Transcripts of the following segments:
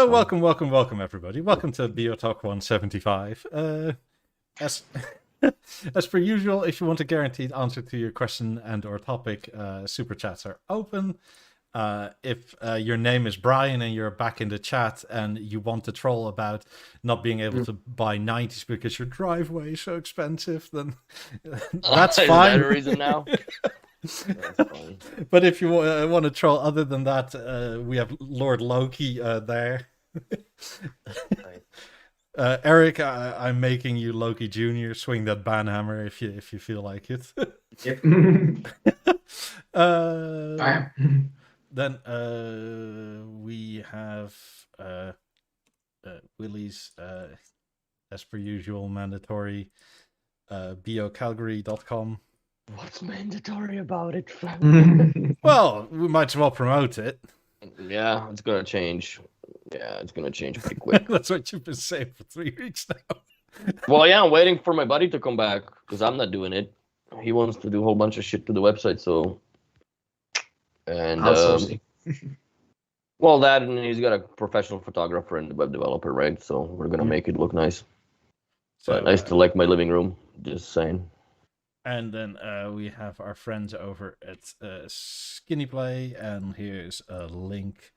Welcome, everybody. Welcome to BeoTalk 175. As as per usual, if you want a guaranteed answer to your question and/or topic, super chats are open. If your name is Brian and you're back in the chat and you want to troll about not being able to buy 90s because your driveway is so expensive, then that's fine. Is that a reason now? That's fine. But if you want to troll other than that, we have Lord Loki there. Eric, I'm making you Loki Jr. Swing that banhammer if you feel like it. Yep. Then we have Willie's, as per usual, mandatory beocalgary.com. What's mandatory about it? Well, we might as well promote it. Yeah, it's gonna change. Yeah, it's gonna change pretty quick. That's what you've been saying for 3 weeks now. Well, yeah, I'm waiting for my buddy to come back because I'm not doing it. He wants to do a whole bunch of shit to the website, so. And well, that and he's got a professional photographer and web developer, right? So we're gonna make it look nice. So But I still like my living room. Just saying. And then we have our friends over at Skinny Play, and here's a link.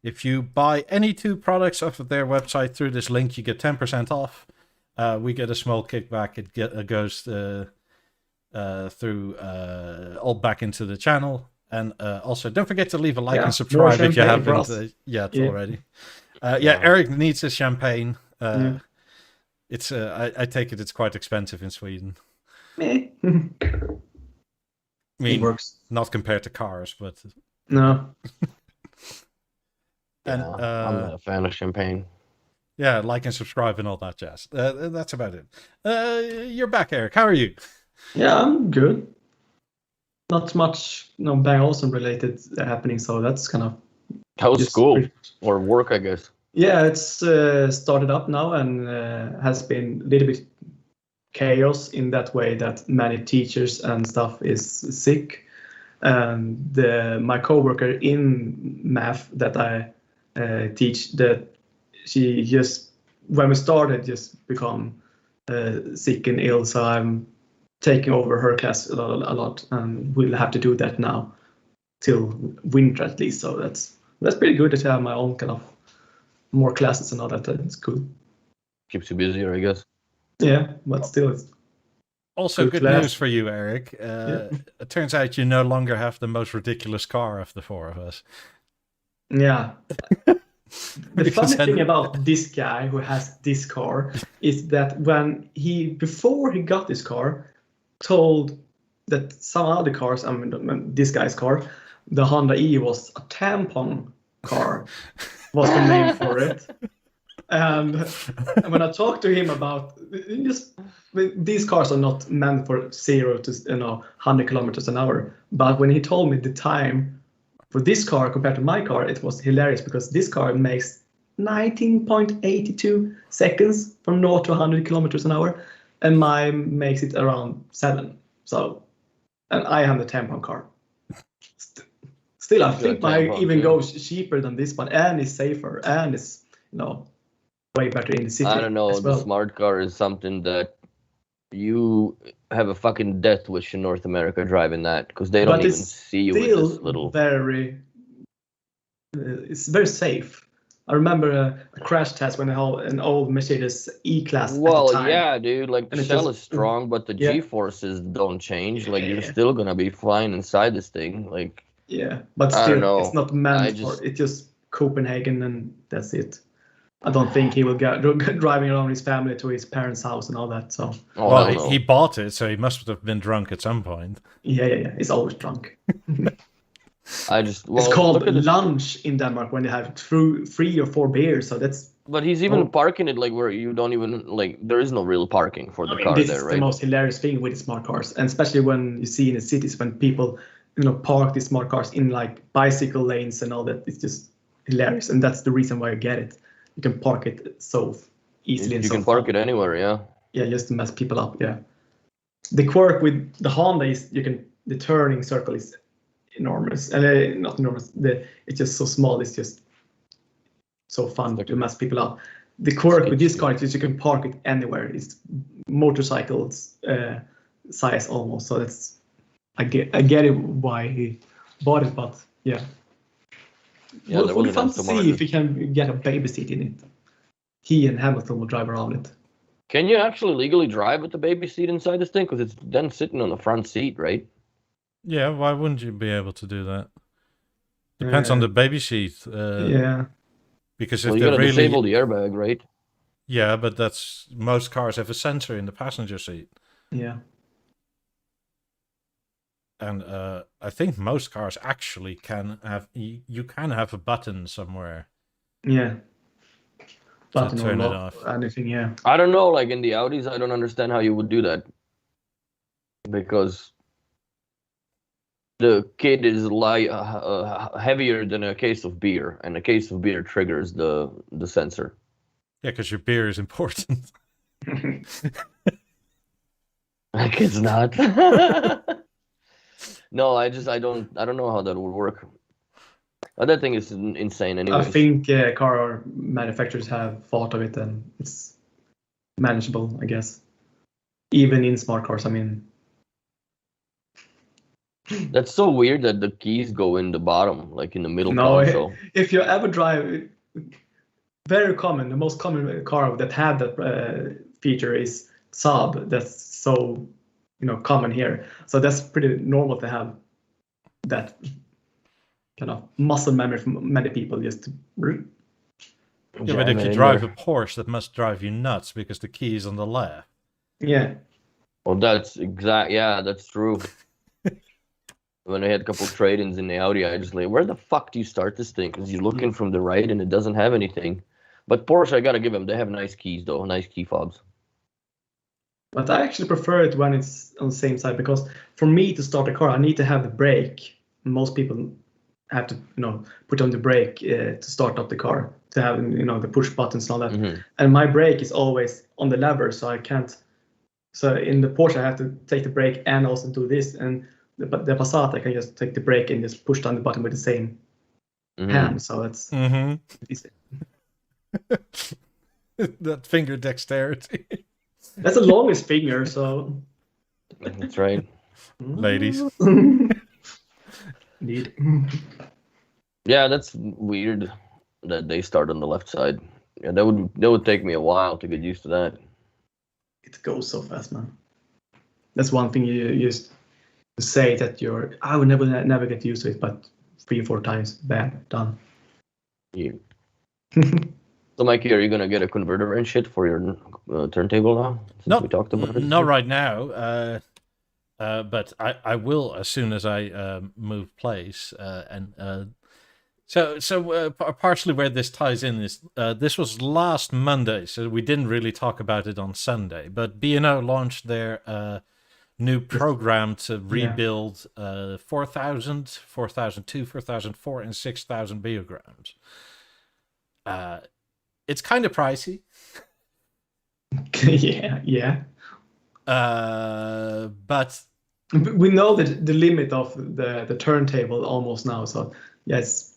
If you buy any 2 products off of their website through this link, you get 10% off. We get a small kickback. It goes through all back into the channel. And also, don't forget to leave a like and subscribe if you haven't yet already. Eric needs a champagne. It's I take it it's quite expensive in Sweden. I mean, it works. Not compared to cars, but No. And I'm not a fan of champagne. Yeah, like and subscribe and all that jazz. That's about it. You're back, Eric. How are you? Yeah, I'm good. Not much, Bang Olufsen related happening, so that's kind of. How's school or work, I guess? Yeah, it's started up now and has been a little bit chaos in that way that many teachers and stuff is sick. And my coworker in math that I teach, that she just when we started just become sick and ill, so I'm taking over her class a lot, and we'll have to do that now till winter at least. So that's pretty good to have my own kind of more classes and all that. It's cool. Keeps you busier, I guess. Yeah, but still, it's also good news for you, Eric. It turns out you no longer have the most ridiculous car of the 4 of us. Yeah. The funny thing about this guy who has this car is that before he got this car, told that some other cars, this guy's car, the Honda E was a tampon car, was the name for it. And when I talked to him about these cars are not meant for 0 to 100 kilometers an hour, but when he told me the time for this car compared to my car, it was hilarious because this car makes 19.82 seconds from 0 to 100 kilometers an hour, and mine makes it around 7. So, and I have the tampon car. Still, I think mine even goes cheaper than this one, and is safer, and is way better in the city. I don't know. As well. The smart car is something that you have a fucking death wish in North America driving that because they don't even see you with this little. It's very safe. I remember a crash test when I had an old Mercedes E-Class. Well, at the time. yeah, dude. Like the shell is strong, but the G-forces don't change. Like you're still gonna be flying inside this thing. Like. Yeah, but still, it's not meant for. It's just Copenhagen, and that's it. I don't think he will go driving around his family to his parents' house and all that. So. Well, he bought it, so he must have been drunk at some point. Yeah. He's always drunk. It's called lunch in Denmark when they have 3 or 4 beers. So that's. But he's even parking it like where you don't even there is no real parking for the car this there, is right? The most hilarious thing with smart cars, and especially when you see in the cities when people, park these smart cars in like bicycle lanes and all that. It's just hilarious, and that's the reason why I get it. You can park it so easily. You can park it anywhere, yeah. Yeah, just to mess people up. Yeah. The quirk with the Honda is the turning circle is enormous, and not enormous. It's just so small. It's just so fun to mess people up. The quirk with this car is you can park it anywhere. It's motorcycles size almost. So that's I get it why he bought it, but yeah. Yeah, Well, it would be fun to see if he can get a baby seat in it. He and Hamilton will drive around it. Can you actually legally drive with the baby seat inside this thing? Because it's then sitting on the front seat, right? Yeah, why wouldn't you be able to do that? Depends on the baby seat. Yeah. Because if Well, you they're gotta really... disable the airbag, right? Yeah, but that's... Most cars have a sensor in the passenger seat. Yeah. And I think most cars actually can have... You can have a button somewhere. Yeah. To Button turn or it lock, off. anything, yeah. I don't know, like in the Audis, I don't understand how you would do that. Because the kid is heavier than a case of beer, and a case of beer triggers the sensor. Yeah, because your beer is important. Like it's not. No, I don't know how that would work. That thing is insane anyway. I think car manufacturers have thought of it, and it's manageable, I guess. Even in smart cars, I mean. That's so weird that the keys go in the bottom, like in the middle console. If you ever drive, very common, the most common car that had that feature is Saab. That's so, common here. So that's pretty normal to have that kind of muscle memory from many people. Just yeah, but if you drive a Porsche, that must drive you nuts because the key is on the left. Yeah. Well, that's true. When I had a couple trade-ins in the Audi, I just like, where the fuck do you start this thing? Because you're looking from the right and it doesn't have anything. But Porsche, I gotta give them, they have nice keys though, nice key fobs. But I actually prefer it when it's on the same side, because for me to start a car, I need to have the brake. Most people have to, put on the brake to start up the car, to have, the push buttons and all that. Mm-hmm. And my brake is always on the lever, so I can't. So in the Porsche, I have to take the brake and also do this. And the Passat, I can just take the brake and just push down the button with the same hand. So it's easy. That finger dexterity. That's the longest finger, so. That's right. Ladies. Indeed. Yeah, that's weird that they start on the left side. Yeah, that would take me a while to get used to that. It goes so fast, man. That's one thing you used to say that I would never get used to it, but 3-4 times, bam, done. Yeah. So, Mikey, are you gonna get a converter and shit for your turntable now? No, we talked about it. Not right now. But I will as soon as I move place. So partially where this ties in is this was last Monday, so we didn't really talk about it on Sunday. But B&O launched their new program to rebuild 4,000, 4,002, 4,004, and 6,000 Beograms. It's kind of pricey. yeah. But we know the limit of the turntable almost now, so it's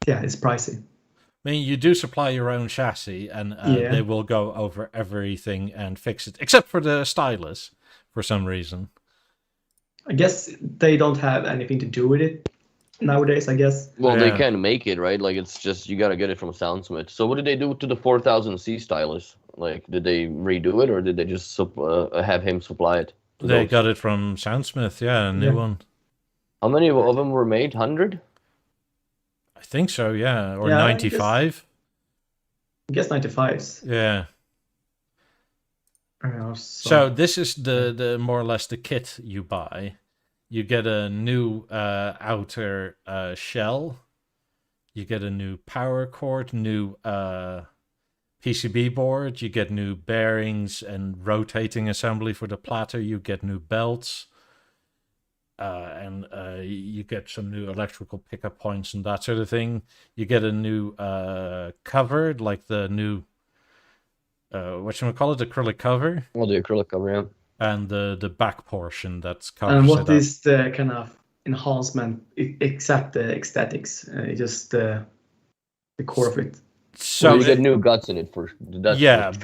pricey. I mean, you do supply your own chassis, and they will go over everything and fix it, except for the stylus, for some reason. I guess they don't have anything to do with it nowadays, I guess. Well, they can make it, right? Like, it's just, you gotta get it from Soundsmith. So what did they do to the 4000C stylus? Like, did they redo it, or did they just have him supply it? They got it from Soundsmith, a new one. How many of them were made? 100? I think so, yeah. Or 95. I guess 95s. Yeah. So this is the more or less the kit you buy. You get a new outer shell. You get a new power cord, new PCB board. You get new bearings and rotating assembly for the platter. You get new belts. And you get some new electrical pickup points and that sort of thing. You get a new cover, like the new whatchamacallit, acrylic cover. Well, the acrylic cover, yeah. And the back portion that's covered. And what is the kind of enhancement except the aesthetics? Just the core of it. So well, you get new guts in it for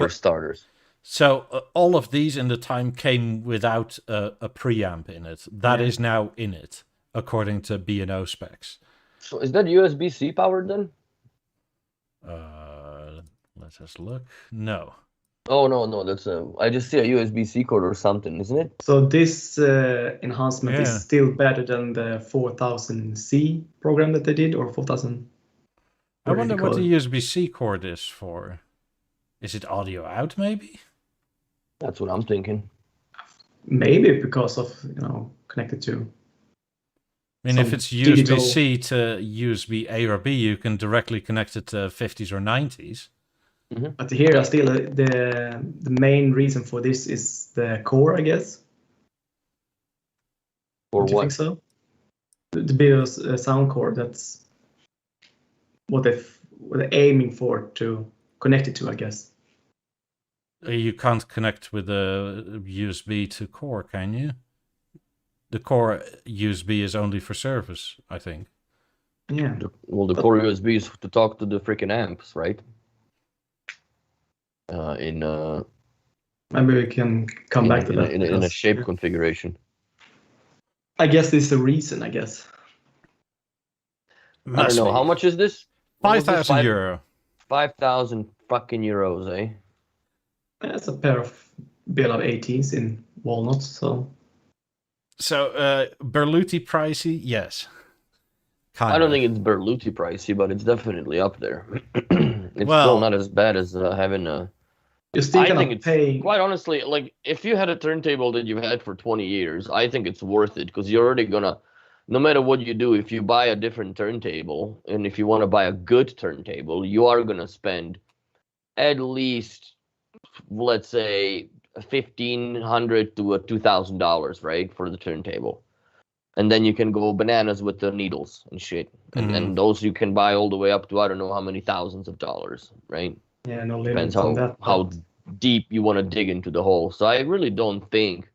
starters. So all of these in the time came without a preamp in it. That is now in it, according to B&O specs. So is that USB-C powered then? Let's just look. No. Oh no, that's I just see a USB-C cord or something, isn't it? So this enhancement is still better than the 4000C program that they did, or 4000. I wonder what the USB-C cord is for. Is it audio out, maybe? That's what I'm thinking. Maybe because of, connected to. I mean, if it's USB-C to USB-A or B, you can directly connect it to 50s or 90s. Mm-hmm. But here, still, the main reason for this is the core, I guess. Or Do you think so? The BIOS sound core, that's what they're aiming for to connect it to, I guess. You can't connect with a USB to core, can you? The core USB is only for service, I think. Yeah. The core USB is to talk to the freaking amps, right? Maybe we can come back to that. In a shape configuration. I guess this is the reason, I guess. I don't know. How much is this? 5,000 euro. 5,000 fucking euros, eh? That's a pair of Beolab 18s in walnuts, so... So, Berluti pricey? Yes. I don't think it's Berluti pricey, but it's definitely up there. It's still not as bad as having a... You're still gonna pay... Quite honestly, like, if you had a turntable that you've had for 20 years, I think it's worth it, because you're already gonna... No matter what you do, if you buy a different turntable, and if you want to buy a good turntable, you are gonna spend at least, let's say, $1,500 to $2,000, right, for the turntable. And then you can go bananas with the needles and shit. And those you can buy all the way up to I don't know how many thousands of dollars, right? Yeah, no Depends limits on that. how deep you want to dig into the hole. So I really don't think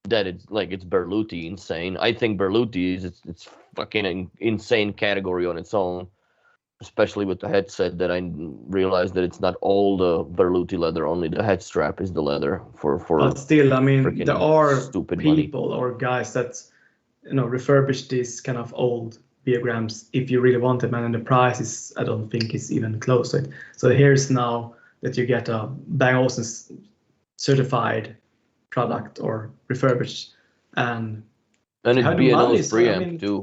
that it's Berluti insane. I think Berluti is it's fucking an insane category on its own. Especially with the headset, that I realized that it's not all the Berluti leather, only the head strap is the leather for But still, I mean, there are people money. or guys that refurbish these kind of old Beograms if you really want them, and the price is, I don't think, is even close to it. So here's now that you get a Bang Olufsen certified product or refurbished, and it's B&O's preamp too.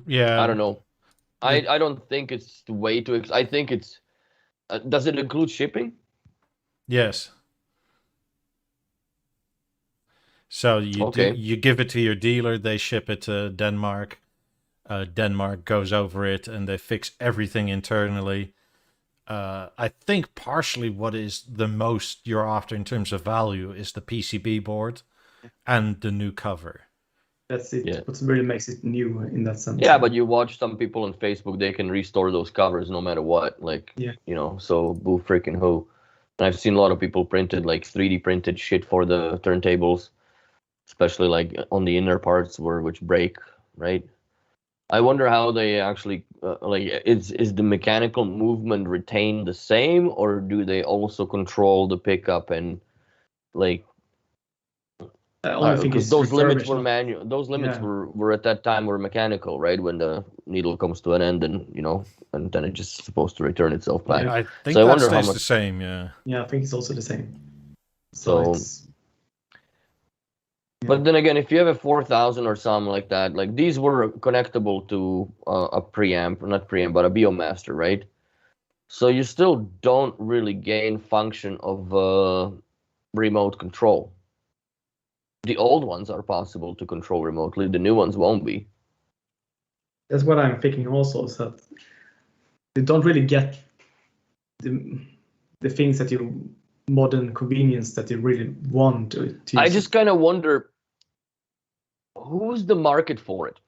Yeah. I don't know. I don't think it's way too. I think it's. Does it include shipping? Yes. So you give it to your dealer, they ship it to Denmark. Denmark goes over it and they fix everything internally. I think partially what is the most you're after in terms of value is the PCB board and the new cover. That's it. Yeah. What really makes it new in that sense. Yeah, but you watch some people on Facebook, they can restore those covers no matter what. So boo freaking who. And I've seen a lot of people printed 3D printed shit for the turntables, especially on the inner parts which break, right? I wonder how they actually is the mechanical movement retained the same, or do they also control the pickup and because those limits were manual. Those limits were at that time were mechanical, right? When the needle comes to an end, and and then it's just supposed to return itself back. Yeah, I think so. I wonder how much the same. Yeah. Yeah, I think it's also the same. So but then again, if you have a 4000 or something like that, these were connectable to a preamp, not preamp, but a Beomaster, right? So you still don't really gain function of remote control. The old ones are possible to control remotely. The new ones won't be. That's what I'm thinking also, is that they don't really get the things that you modern convenience that you really want to use. I just kind of wonder who's the market for it.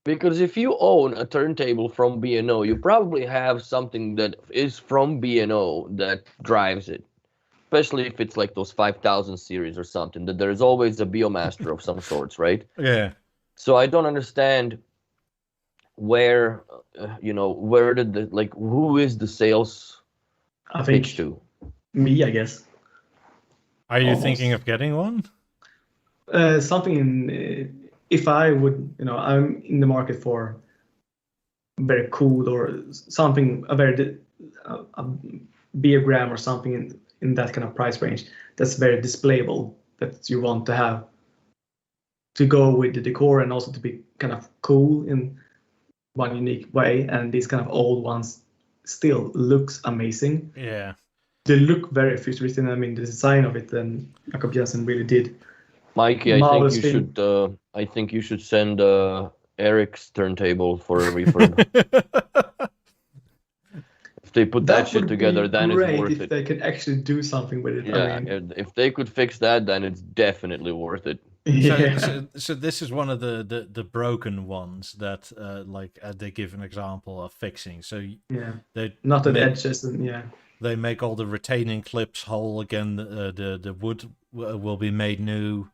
Because if you own a turntable from B&O, you probably have something that is from B&O that drives it. Especially if it's those 5000 series or something, that there's always a Beomaster of some sorts, right? Yeah. So I don't understand where, where did who is the sales I think pitch to? me, I guess. Are you Almost. thinking of getting one? Something in, if I would, I'm in the market for very cool or something, a Beogram or something in that kind of price range that's very displayable, that you want to have to go with the decor and also to be kind of cool in one unique way. And these kind of old ones still looks amazing. Yeah. They look very futuristic. I mean, the design of it, and Jakob Jensen really did. Mikey, Marvelous I think you should send Eric's turntable for a refurb. If they put that shit would together, be then it's great worth if it. they could actually do something with it. Yeah, I mean, if they could fix that, then it's definitely worth it. yeah. So this is one of the broken ones that they give an example of fixing. So Yeah. they Not at the edges, and yeah. They make all the retaining clips whole again. The wood will be made new.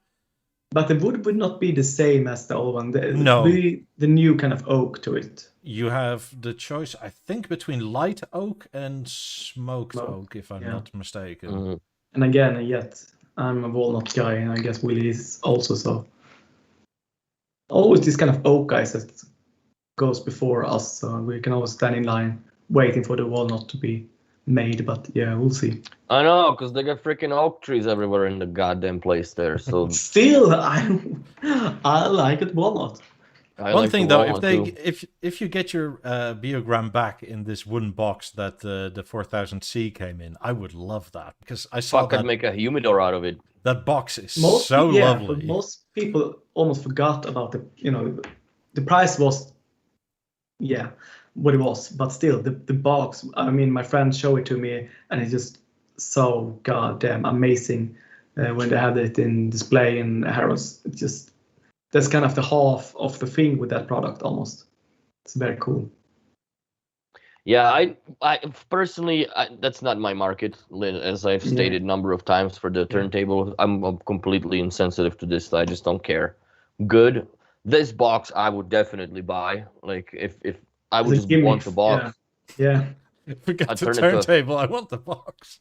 But the wood would not be the same as the old one. No. Be the new kind of oak to it. You have the choice, I think, between light oak and smoked Smoke, oak, if I'm yeah. not mistaken. Mm-hmm. And again, yet I'm a walnut guy, and I guess Willie is also so. Always this kind of oak guys that goes before us, so we can always stand in line waiting for the walnut to be made. But yeah, we'll see. I know, because they got freaking oak trees everywhere in the goddamn place there. So Still, I like it walnut. One thing though, if you get your Beogram back in this wooden box that the 4000C came in, I would love that, because I saw that I'd make a humidor out of it. That box is so lovely. But most people almost forgot about the price was, what it was, but still the box. I mean, my friend showed it to me, and it's just so goddamn amazing when they had it in display in Harrods. It's just, that's kind of the half of the thing with that product almost. It's very cool. Yeah, I personally, that's not my market, as I've stated a number of times for the turntable. I'm completely insensitive to this. I just don't care. Good. This box I would definitely buy. Like, if I would just want the box. Yeah. Forget the turntable, I want the box.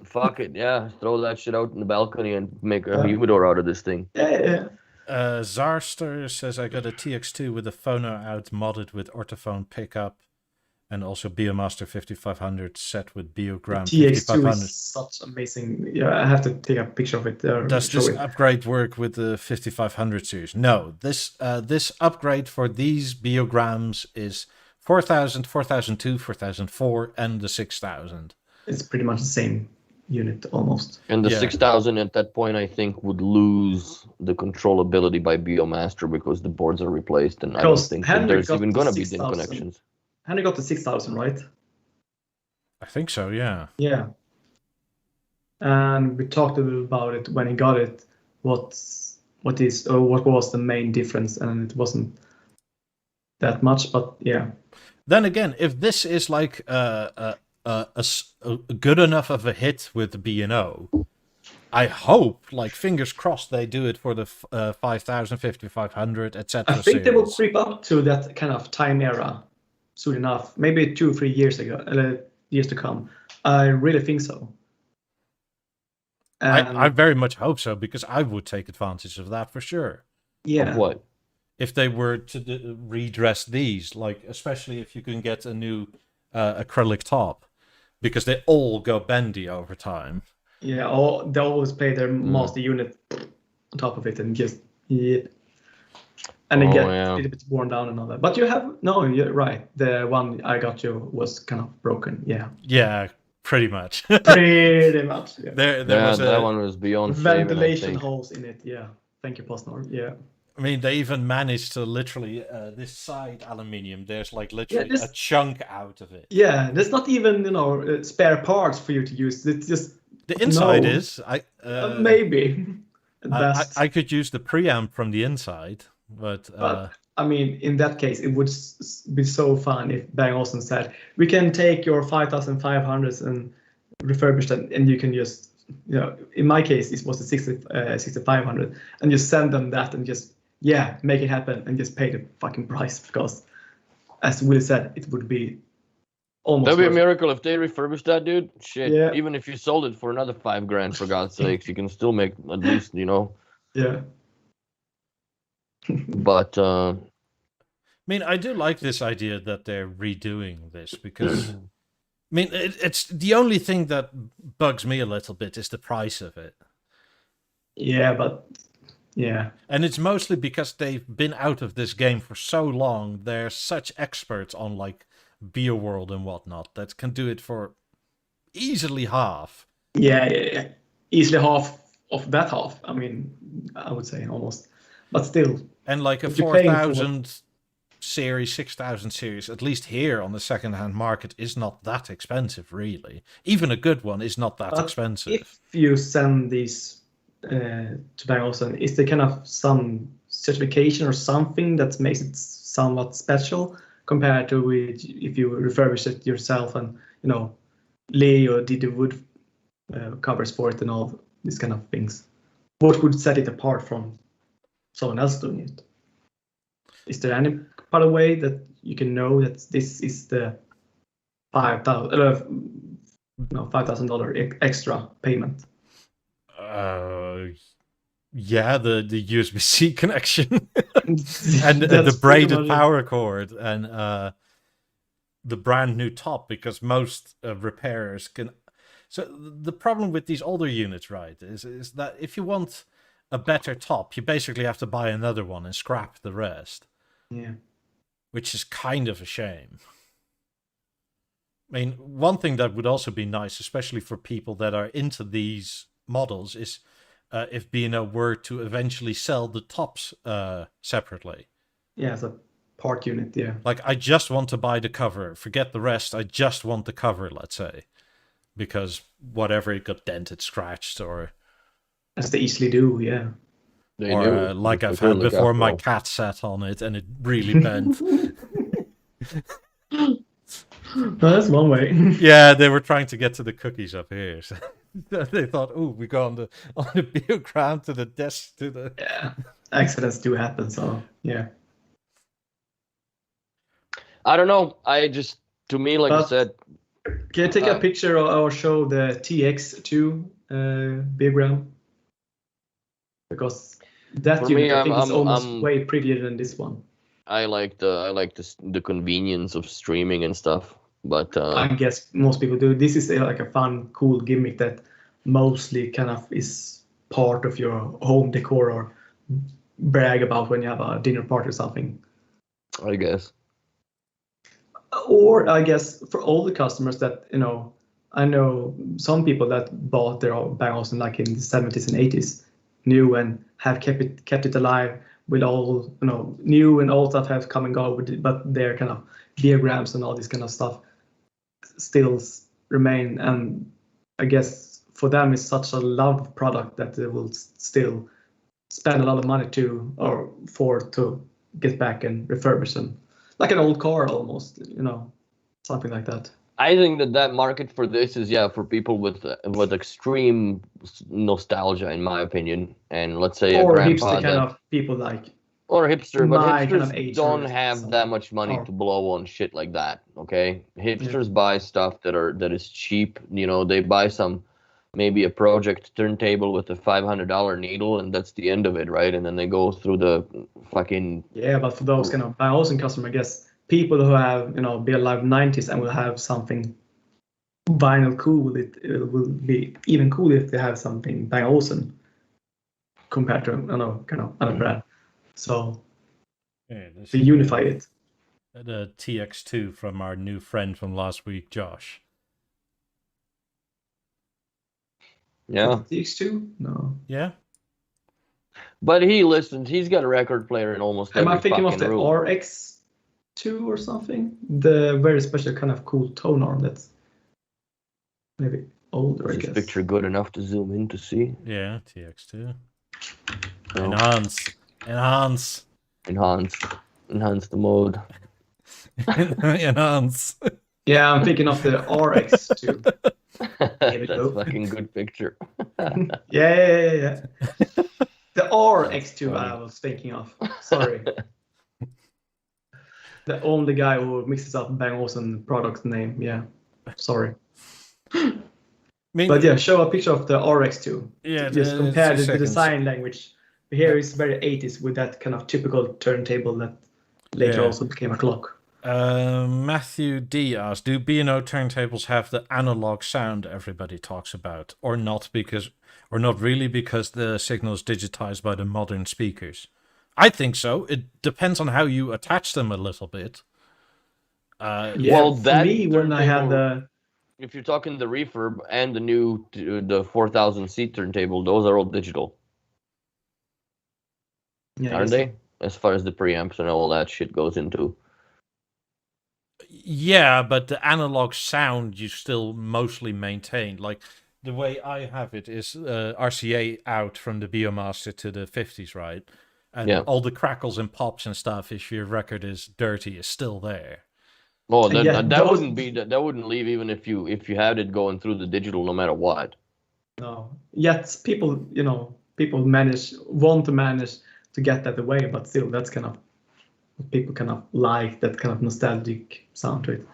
Fuck it, yeah. Throw that shit out in the balcony and make a humidor out of this thing. Yeah. Zarster says, I got a TX2 with a phono out modded with orthophone pickup, and also Beomaster 5500 set with Beogram TX2 5500. is such amazing. Yeah, I have to take a picture of it. Does this upgrade work with the 5500 series? No. This upgrade for these Beograms is 4000, 4002, 4004, and the 6000. It's pretty much the same unit almost. And the 6000 at that point, I think, would lose the controllability by Beomaster because the boards are replaced, and I don't think that there's even going to be DIN connections. Henry got the 6000, right? I think so, yeah. Yeah. And we talked a little about it when he got it. What was the main difference? And it wasn't that much, but yeah. Then again, if this is like a good enough of a hit with the B&O, I hope, like, fingers crossed, they do it for the 5000, 5500, etc. I think they will creep up to that kind of time era soon enough. Maybe 2 or 3 years ago, years to come. I really think so. I very much hope so, because I would take advantage of that for sure. Yeah. Of what? If they were to redress these, like, especially if you can get a new acrylic top, because they all go bendy over time. Yeah, they always play their master unit on top of it and just and then get a little bit worn down and all that. But you're right. The one I got you was kind of broken. Yeah, pretty much. Pretty much. Yeah. There was that one was beyond ventilation holes in it. Yeah, thank you, Postnord. Yeah. I mean, they even managed to literally this side aluminium. There's like literally a chunk out of it. Yeah, there's not even spare parts for you to use. It's just the inside is. Maybe. I could use the preamp from the inside, but I mean, in that case, it would be so fun if Bang Olufsen said, "We can take your 5500s and refurbish them, and you can just." In my case, it was the 6500, and just send them that and just make it happen and just pay the fucking price, because as Will said, it would be almost. That'd be a worth it. miracle if they refurbished that, dude. Shit. Yeah. Even if you sold it for another $5,000, for God's sakes, you can still make at least, Yeah. But I mean, I do like this idea that they're redoing this because, I mean, it's the only thing that bugs me a little bit is the price of it. Yeah, but yeah. And it's mostly because they've been out of this game for so long. They're such experts on like BioWorld and whatnot that can do it for easily half. Yeah. Easily half of that half. I mean, I would say almost. But still. And like a if you're paying for 4,000 series, 6,000 series, at least here on the second-hand market, is not that expensive, really. Even a good one is not that expensive. If you send these to Bang Olufsen, is there kind of some certification or something that makes it somewhat special compared to if you refurbish it yourself and, Leo did the wood covers for it and all these kind of things? What would set it apart from someone else doing it? Is there any other way that you can know that this is the $5,000 extra payment? Yeah, the USB-C connection and the braided power cord and the brand new top, because most repairers can. So the problem with these older units, right, is that if you want a better top, you basically have to buy another one and scrap the rest. Yeah. Which is kind of a shame. I mean, one thing that would also be nice, especially for people that are into these models, is if B&O were to eventually sell the tops separately. Yeah, as a part unit, yeah. Like, I just want to buy the cover. Forget the rest. I just want the cover, let's say. Because whatever, it got dented, scratched, or... As they easily do, yeah. Or like I've had before, my cat sat on it and it really bent. No, that's one way. Yeah, they were trying to get to the cookies up here. So they thought, "Oh, we go on the Beogram to the desk to the." Yeah, accidents do happen. So yeah. I don't know. To me, like I said. Can you take a picture or show the TX2 Beogram? Because that for unit, me, I think, is almost way prettier than this one. I like the convenience of streaming and stuff, but I guess most people do. This is like a fun, cool gimmick that mostly kind of is part of your home decor or brag about when you have a dinner party or something. I guess. Or I guess for all the customers that, I know some people that bought their Bang Olufsen like in the 70s and 80s, new and have kept it alive with all, new and old stuff have come and go with it, but their kind of diagrams and all this kind of stuff still remain. And I guess for them it's such a loved product that they will still spend a lot of money to get back and refurbish them. Like an old car almost, something like that. I think that market for this is for people with extreme nostalgia, in my opinion, and let's say or a grandpa hipster kind of people like. Or hipster, but hipsters kind of age don't have that much money to blow on shit like that. Okay, hipsters buy stuff that is cheap. They buy maybe a project turntable with a $500 needle, and that's the end of it, right? And then they go through the fucking. Yeah, but for those kind of Bang Olufsen customer, I guess people who have be alive 90s and will have something vinyl cool, it will be even cooler if they have something Bang Olufsen compared to kind of other brand. So to unify it. The TX2 from our new friend from last week, Josh. Yeah. TX2? No. Yeah. But he listens. He's got a record player in almost every fucking room. Am I thinking of the RX2 or something? The very special kind of cool tone arm that's maybe older, I guess. Is this picture good enough to zoom in to see? Yeah, TX2. Oh. Enhance the mode. Enhance. Yeah, I'm thinking of the RX2. That's a fucking good picture. Yeah. The RX2 I was thinking of. Sorry. The only guy who mixes up Bang Olufsen product name. Yeah, sorry. But yeah, show a picture of the RX2. Yeah, just compare the seconds. design language. Here is very 80s with that kind of typical turntable that later also became a clock. Matthew D asked, do B&O turntables have the analog sound everybody talks about, or not really because the signal is digitized by the modern speakers? I think so. It depends on how you attach them a little bit. Well, for that me, when I had turntable, if you're talking the refurb and the new, the 4,000 seat turntable, those are all digital. Yeah, aren't they? As far as the preamps and all that shit goes into. Yeah, but the analog sound you still mostly maintain. Like the way I have it is RCA out from the Beomaster to the 50s, right? And all the crackles and pops and stuff, if your record is dirty, is still there. Oh, that wouldn't be that wouldn't leave even if you had it going through the digital, no matter what. No, yet people want to manage to get that away, but still, that's kind of people kind of like that kind of nostalgic sound to it.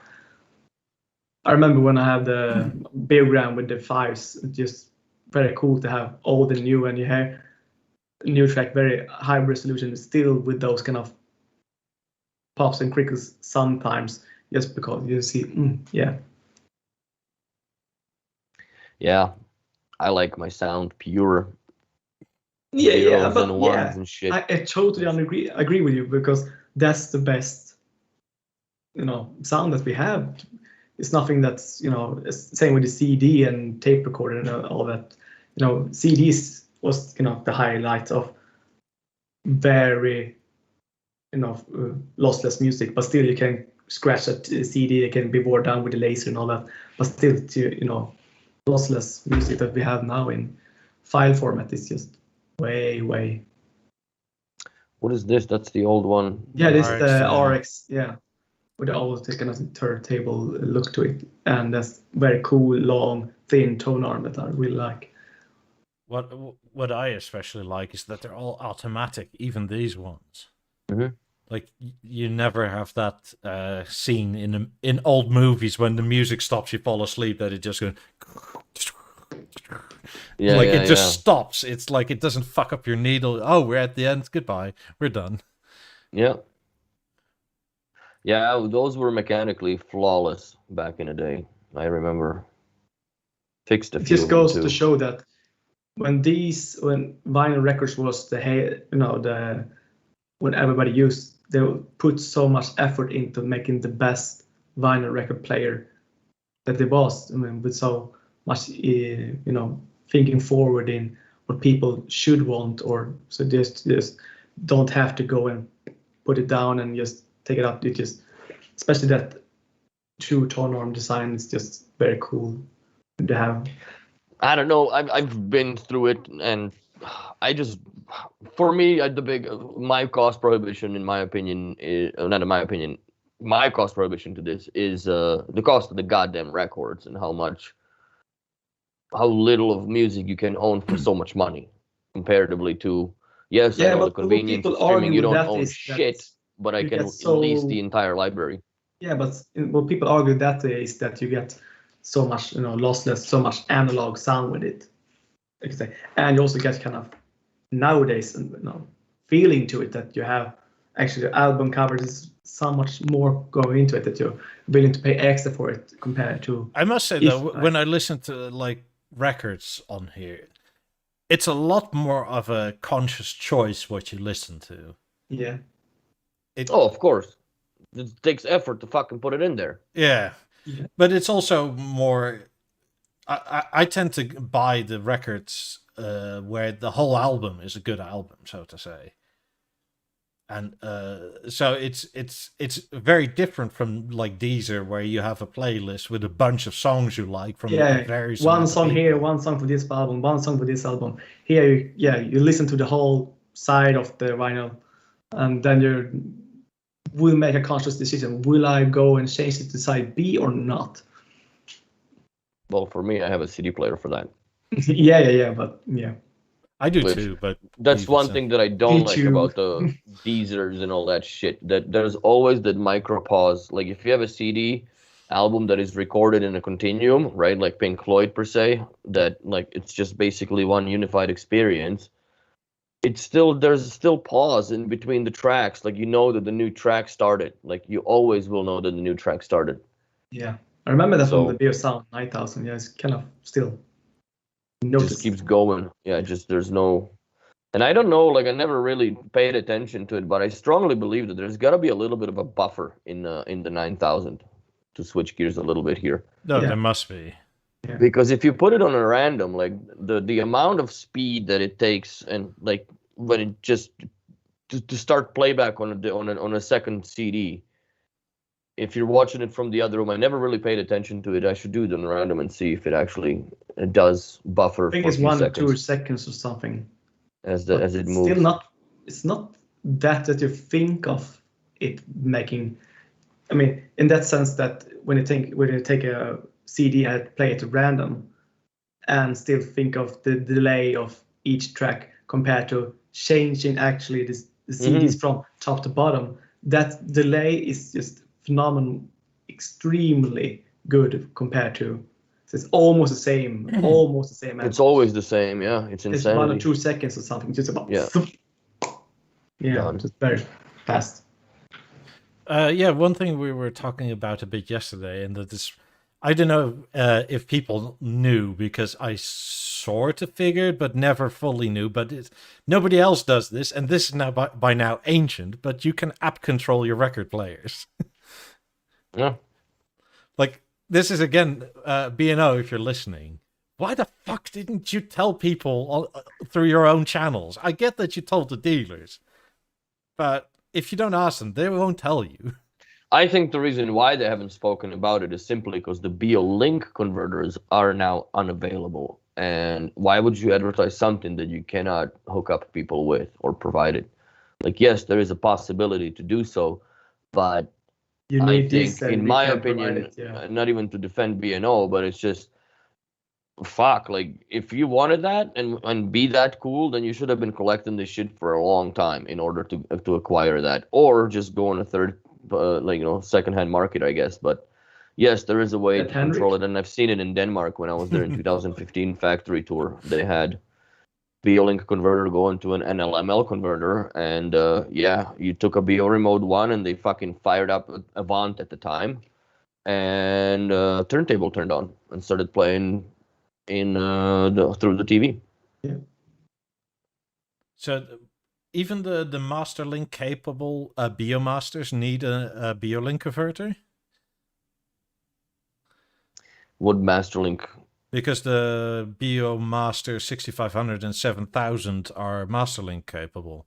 I remember when I had the Beogram with the 5s, it's just very cool to have old and new, and you hear new track, very high resolution, still with those kind of pops and crickles sometimes, just because you see, yeah. Yeah, I like my sound pure. Yeah, but ones and shit. I totally agree with you, because that's the best, sound that we have. It's nothing that's, same with the CD and tape recorder and all that. CDs was, the highlight of very, lossless music, but still you can scratch a CD, it can be bored down with the laser and all that, but still, lossless music that we have now in file format is just way. What is this? That's the old one. Yeah, this is the RX, yeah, with the old kind of turntable look to it, and that's very cool, long, thin tone arm that I really like. What I especially like is that they're all automatic, even these ones. Mm-hmm. Like you never have that scene in old movies when the music stops, you fall asleep, that it just goes. It just stops. It's like it doesn't fuck up your needle. Oh, we're at the end. Goodbye. We're done. Yeah. Yeah, those were mechanically flawless back in the day. I remember. Fixed a few. It just goes to show that when vinyl records was when everybody used, they put so much effort into making the best vinyl record player that there was. I mean, with so much, thinking forward in what people should want, or so just don't have to go and put it down and just take it up. It just, especially that true tone arm design, is just very cool to have. I don't know. I've been through it, and I just, for me, my cost prohibition, in my opinion, is not in my opinion. My cost prohibition to this is the cost of the goddamn records and how little of music you can own for so much money, comparatively to the convenience of streaming. You don't own shit, but I can release the entire library. Yeah, but what people argue that is that you get so much, lossless, so much analog sound with it, and you also get kind of nowadays, feeling to it, that you have actually the album covers is so much more going into it, that you're willing to pay extra for it compared to. I must say though, when I listen to records on here, it's a lot more of a conscious choice what you listen to. Yeah. Of course. It takes effort to fucking put it in there. Yeah. But it's also more, I tend to buy the records where the whole album is a good album, so to say. And so it's very different from like Deezer, where you have a playlist with a bunch of songs you like from various. One song here, one song for this album, one song for this album. Here, you listen to the whole side of the vinyl, and then you will make a conscious decision: will I go and change it to side B or not? Well, for me, I have a CD player for that. Yeah, but yeah. I do Which- too, but That's one Stevenson. thing that I don't Me like too. about the Deezers and all that shit. That there's always that micro pause. Like if you have a CD album that is recorded in a continuum, right? Like Pink Floyd per se, that like it's just basically one unified experience. There's still pause in between the tracks. Like you know that the new track started. Like you always will know that the new track started. Yeah, I remember that So- from the BeoSound 9000. Yeah, it's kind of still It noticed. just keeps going. Yeah, just there's no. And I don't know, like I never really paid attention to it, but I strongly believe that there's got to be a little bit of a buffer in the 9000 to switch gears a little bit here. No, Yeah. there must be. Because if you put it on a random, like the amount of speed that it takes, and like when it just to start playback on a second CD, if you're watching it from the other room, I never really paid attention to it. I should do it on random and see if it does buffer I think for a it's few 1 or 2 seconds seconds or something. as But it moves. Still not. It's not that you think of it making. I mean, in that sense that when you take a CD and play it at random, and still think of the delay of each track compared to changing actually the CDs from top to bottom, that delay is just phenomenal, extremely good compared to. So it's almost the same, It's always the same, yeah. It's It's 1 or insanity. 2 seconds or something, just about. Yeah. Yeah, Done. just very fast. Yeah, one thing we were talking about a bit yesterday, and that is, I don't know if people knew, because I sort of figured, but never fully knew. But nobody else does this, and this is now by now ancient. But you can app control your record players. Yeah. Like this is again, B&O, if you're listening. Why the fuck didn't you tell people through your own channels? I get that you told the dealers, but if you don't ask them, they won't tell you. I think the reason why they haven't spoken about it is simply because the BeoLink converters are now unavailable. And why would you advertise something that you cannot hook up people with or provide it? Like, yes, there is a possibility to do so, but You I need think, this, and in we my can provide opinion, it, yeah. not even to defend B&O, but it's just, fuck, like, if you wanted that and be that cool, then you should have been collecting this shit for a long time in order to acquire that, or just go on a third, secondhand market, I guess. But yes, there is a way At to control Henrik? it, and I've seen it in Denmark when I was there in 2015 factory tour. They had BeoLink converter go into an NLML converter, and you took a BeoRemote one, and they fucking fired up Avant at the time, and Turntable turned on and started playing through the TV. Yeah. So even the MasterLink capable BeoMasters need a BeoLink converter? Would MasterLink? Because the BeoMaster 6500 and 7000 are MasterLink capable,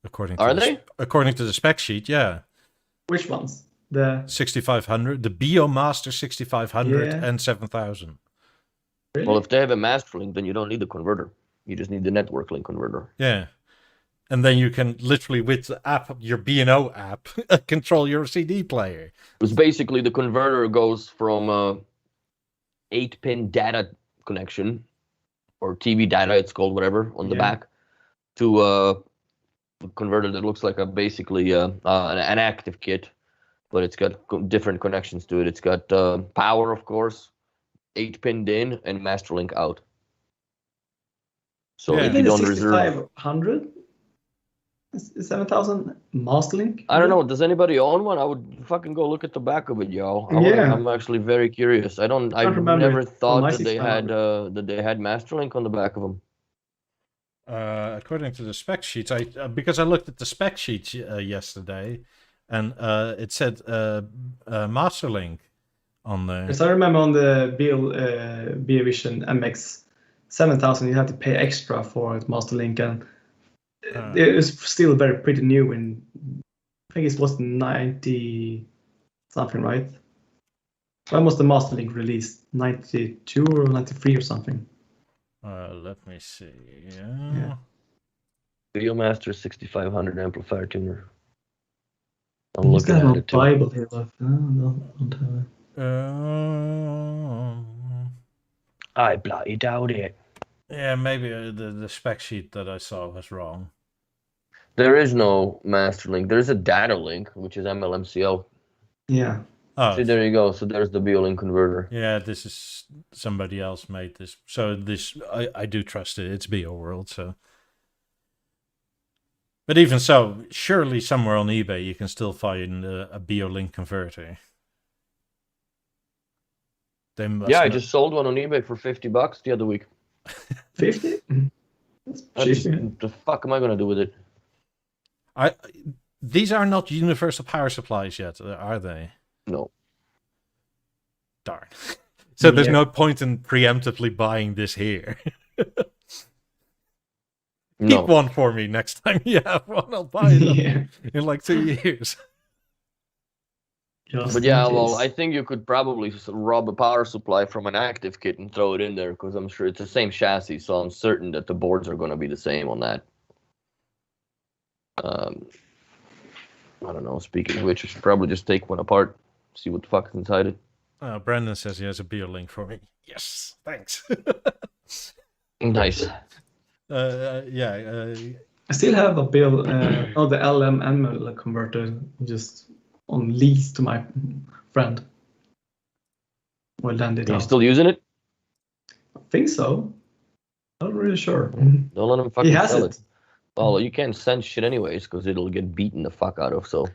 according to according to the spec sheet. Yeah. Which ones? The 6500, the BeoMaster 6500 Yeah. and 7000. really? Well, if they have a MasterLink, then you don't need the converter. You just need the network link converter. Yeah. And then you can literally, with the app, your B&O app, control your CD player. It's basically the converter goes from 8-pin data connection, or TV data, it's called, whatever, on the Yeah. back, to a converter that looks like basically an active kit, but it's got different connections to it. It's got power, of course, 8-pinned in, and MasterLink out. So Yeah. if you Even the don't reserve, 6500, 7000 MasterLink. I don't know. Does anybody own one? I would fucking go look at the back of it, yo. Yeah. I'm actually very curious. I remember never it thought from my that they had 6500. MasterLink on the back of them. According to the spec sheets, because I looked at the spec sheets yesterday, and it said MasterLink on there. Because I remember on the Beovision MX 7000, you had to pay extra for it, MasterLink, and it was still pretty new. And I think it was 90 something, right? When was the MasterLink released? 92 or 93 or something? Let me see. Yeah. BeoMaster 6500 amplifier tuner. I'm I looking have at a it too. Bible here, but no, don't have it. I bloody doubt it. Yeah, maybe the spec sheet that I saw was wrong. There is no master link. There's a data link, which is MLMCO. Yeah. Oh, See, there you go. So there's the BeoLink converter. yeah, this is somebody else made this. So this I do trust it. It's BeoWorld, so. But even so, surely somewhere on eBay you can still find a BeoLink converter. They must Yeah, I not- just sold one on eBay for $50 the other week. 50? That's cheap. The fuck am I gonna do with it? These are not universal power supplies yet, are they? No. Darn. So there's Yeah. no point in preemptively buying this here. No. Keep one for me next time you have one. I'll buy it Yeah. in like 2 years. Just But yeah, in well, case. I think you could probably rob a power supply from an active kit and throw it in there, because I'm sure it's the same chassis, so I'm certain that the boards are going to be the same on that. I don't know, speaking of which, I should probably just take one apart, see what the fuck is inside it. Brandon says he has a BeoLink for me. Yes, thanks. Nice. Yeah, I still have a bill, the LM converter just on lease to my friend. Well, landed Are you out. still using it? I think so. Not really sure. Don't let him fucking He has sell it. it. Well, you can't send shit anyways, because it'll get beaten the fuck out of, so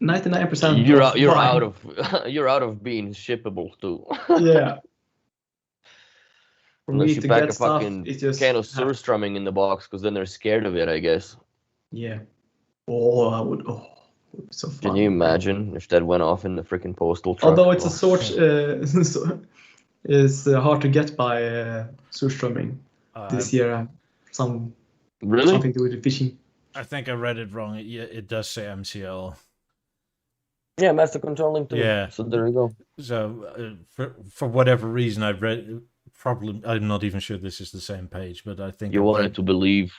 99%. you're of out mine. of you're out of being shippable too. Yeah. For Unless me you to pack get a stuff, fucking it's just can of surstrumming in the box, because then they're scared of it, I guess. yeah. Oh, I would. Oh, it would be so fun. Can you imagine if that went off in the freaking postal truck? Although it's a Oh, sort, is hard to get by surströmming this year. really? Something to do with the fishing. I think I read it wrong. It does say MCL. Yeah, master controlling too. Yeah. So there you go. So for whatever reason, I read. Probably, I'm not even sure this is the same page, but I think You wanted to believe.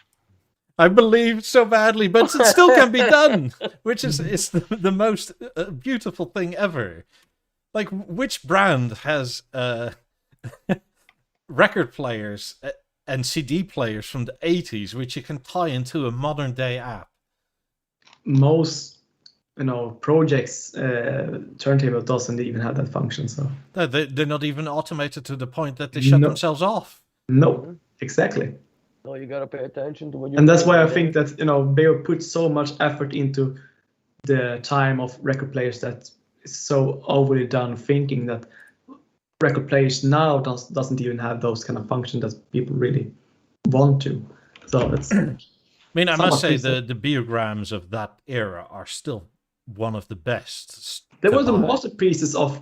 I believe so badly, but it still can be done, which is the most beautiful thing ever. Like, which brand has record players and CD players from the 80s, which you can tie into a modern day app? Most, projects, Turntable doesn't even have that function. So No, they're not even automated to the point that they shut No. themselves off. no, exactly. No, you gotta pay attention to what you're And that's why I doing. think that Beo puts so much effort into the time of record players that is so overly done, thinking that record players now doesn't even have those kind of functions that people really want to. So it's I mean, I must say somewhat the Beograms of that era are still one of the best. there to was the buy. masterpieces of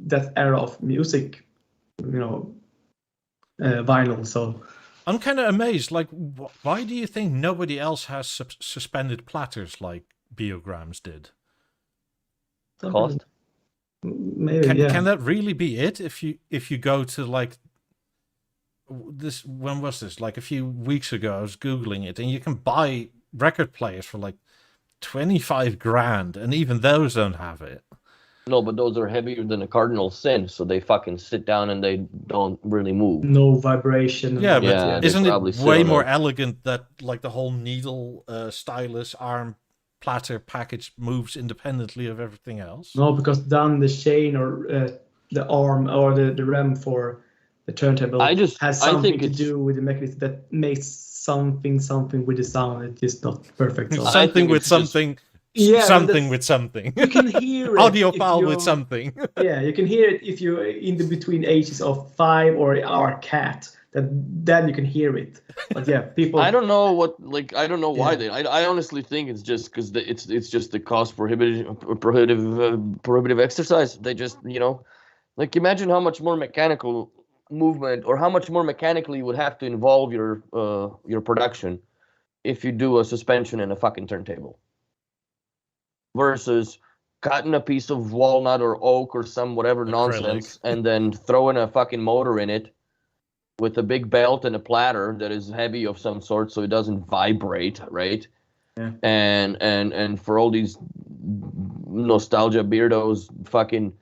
that era of music, vinyl. So I'm kind of amazed. Like, why do you think nobody else has suspended platters like Beograms did? Cost? maybe Can that really be it? If you go to like this, when was this? Like a few weeks ago, I was googling it, and you can buy record players for like 25 grand, and even those don't have it. No, but those are heavier than a cardinal sin, so they fucking sit down and they don't really move. no vibration. Yeah, but Yeah, they isn't probably it sit way on more a- elegant that like the whole needle, stylus, arm, platter package moves independently of everything else? No, because then the chain or the arm or the RAM for the turntable has I something think to it's- do with the mechanism that makes something with the sound. It's just not perfect. So. I Something think with it's just- something, Yeah, something that's- with something. You can hear it. Audiophile if with you're- something. Yeah, you can hear it if you're in the between ages of 5 or our cat. Then you can hear it. But yeah, people. I don't know what, like, I don't know why Yeah. they. I honestly think it's just because it's just the cost prohibitive exercise. They just like imagine how much more mechanical movement or how much more mechanically you would have to involve your production if you do a suspension and a fucking turntable versus cutting a piece of walnut or oak or some whatever Acrylic. nonsense and then throwing a fucking motor in it with a big belt and a platter that is heavy of some sort so it doesn't vibrate, right? Yeah. And for all these nostalgia beardos fucking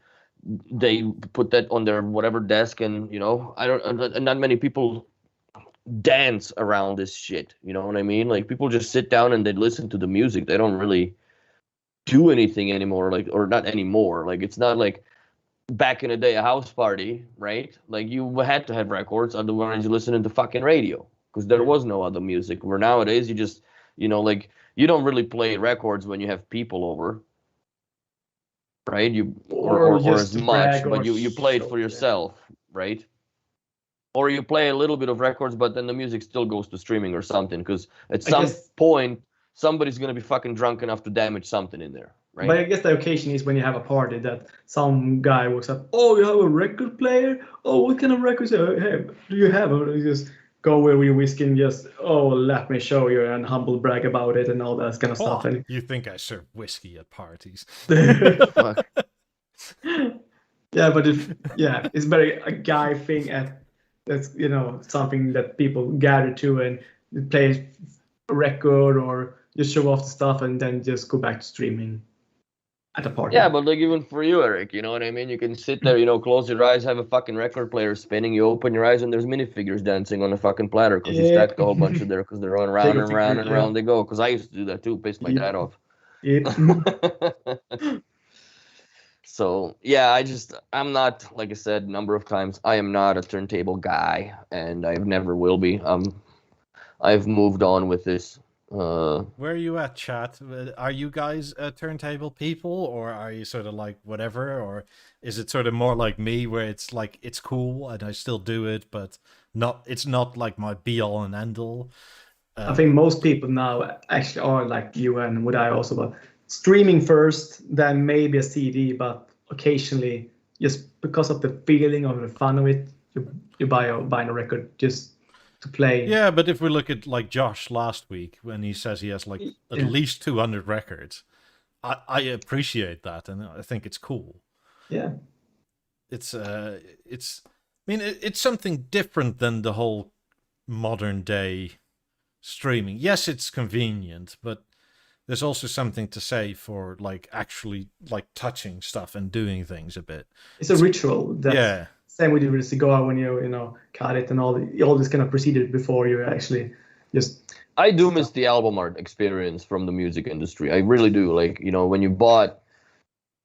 they put that on their whatever desk, and not many people dance around this shit. You know what I mean? Like people just sit down and they listen to the music. They don't really do anything anymore. Like, or not anymore. Like it's not like back in the day a house party, right? Like you had to have records, otherwise you listening to fucking radio because there was no other music. Where nowadays you just like you don't really play records when you have people over, right? You or as much, but you play it for yourself, right? Or you play a little bit of records, but then the music still goes to streaming or something, because at some point somebody's gonna be fucking drunk enough to damage something in there, right? But I guess the occasion is when you have a party that some guy walks up. Oh, you have a record player? Oh, what kind of records do you have? Or you just go with your whiskey and just, oh, let me show you, and humble brag about it and all that kind of stuff. And you think I serve whiskey at parties? Fuck. Yeah, but it's very a guy thing. That's something that people gather to and play a record or just show off the stuff and then just go back to streaming at a party. Yeah, but like even for you, Eric, you know what I mean? You can sit there, close your eyes, have a fucking record player spinning, you open your eyes and there's minifigures dancing on a fucking platter because you stacked a whole bunch of there because they're on around and around and around they go. Because I used to do that too, pissed my dad off. So yeah, I'm not, like I said a number of times, I am not a turntable guy, and I never will be. I've moved on with this. Where are you at, chat? Are you guys turntable people, or are you sort of like whatever, or is it sort of more like me, where it's like it's cool and I still do it, but it's not like my be all and end all? I think most people now actually are like you and what I also, but streaming first, then maybe a CD, but occasionally, just because of the feeling of the fun of it, you buy a record just to play. Yeah, but if we look at like Josh last week, when he says he has like at least 200 records, I appreciate that, and I think it's cool. Yeah, it's something different than the whole modern day streaming. Yes, it's convenient, but there's also something to say for like actually like touching stuff and doing things a bit. It's a ritual. Same with the cigar when you cut it and all this kind of procedure before you actually just. I do miss the album art experience from the music industry. I really do. Like when you bought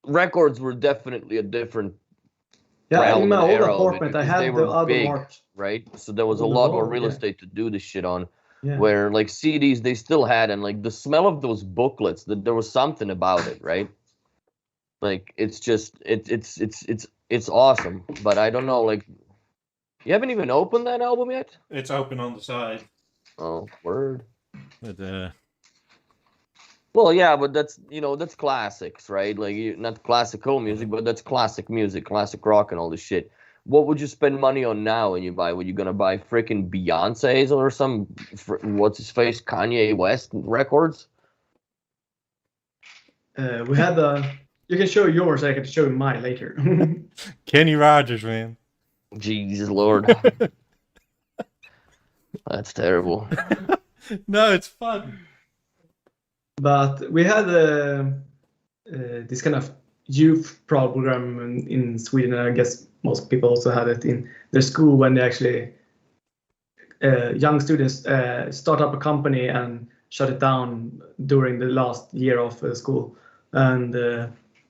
records, were definitely a different. Yeah, in my old apartment, I had the album big, art. Right, so there was a lot more real estate to do this shit on. Yeah. Where like CDs they still had, and like the smell of those booklets, that there was something about it, right? Like it's just it's awesome, but I don't know, like you haven't even opened that album yet? It's open on the side. Oh, word. But well, yeah, but that's that's classics, right? Like not classical music, but that's classic music, classic rock and all this shit. What would you spend money on now when you buy? Were you gonna buy freaking Beyonce's or some what's his face Kanye West records? We had you can show yours. I can show you mine later. Kenny Rogers, man. Jesus Lord, that's terrible. No, it's fun. But we had this kind of youth program in Sweden, and I guess most people also had it in their school when they actually young students start up a company and shut it down during the last year of school and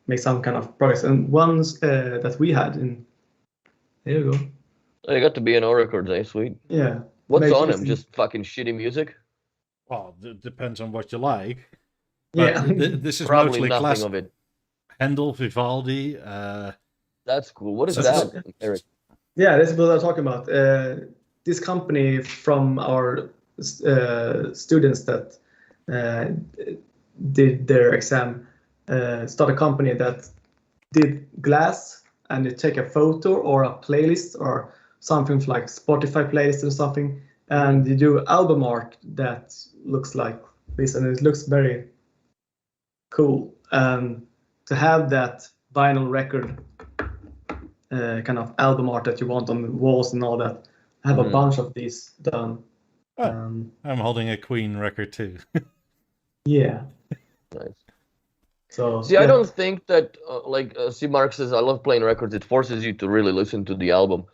make some kind of progress. And ones that we had in there you go. They got to be an records, eh? Sweet. Yeah. What's on them? Just fucking shitty music. Well, it depends on what you like. But yeah, this is probably mostly nothing of it. Handel, Vivaldi. That's cool. What is that, Eric? Yeah, that's what I'm talking about. This company from our students that did their exam start a company that did glass, and they take a photo or a playlist or something like Spotify playlist or something, and you do album art that looks like this, and it looks very cool. To have that vinyl record kind of album art that you want on the walls and all that, I have a bunch of these done. I'm holding a Queen record too. Yeah. Nice. So See, I don't think that, see, Mark says, I love playing records. It forces you to really listen to the album.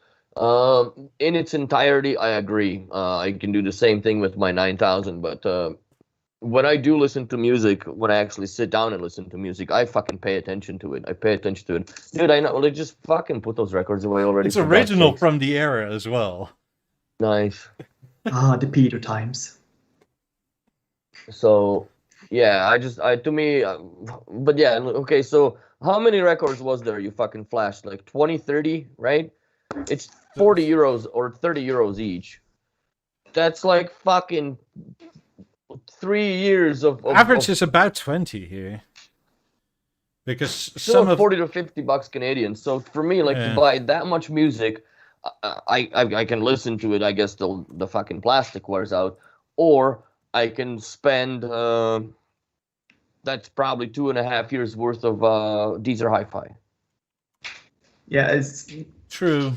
In its entirety, I agree. I can do the same thing with my 9000, but when I do listen to music, when I actually sit down and listen to music, I fucking pay attention to it. I pay attention to it. Dude, I know, like, just fucking put those records away already. It's original from the era as well. Nice. the Peter times. So, yeah, but yeah, okay, so how many records was there you fucking flashed? Like 20, 30, right? It's 40 euros or 30 euros each. That's like fucking 3 years of average is about 20 here. Because still some of 40 to 50 bucks Canadian. So for me, like, to buy that much music, I can listen to it, I guess, till the fucking plastic wears out, or I can spend that's probably 2.5 years worth of Deezer Hi-Fi. Yeah, it's true.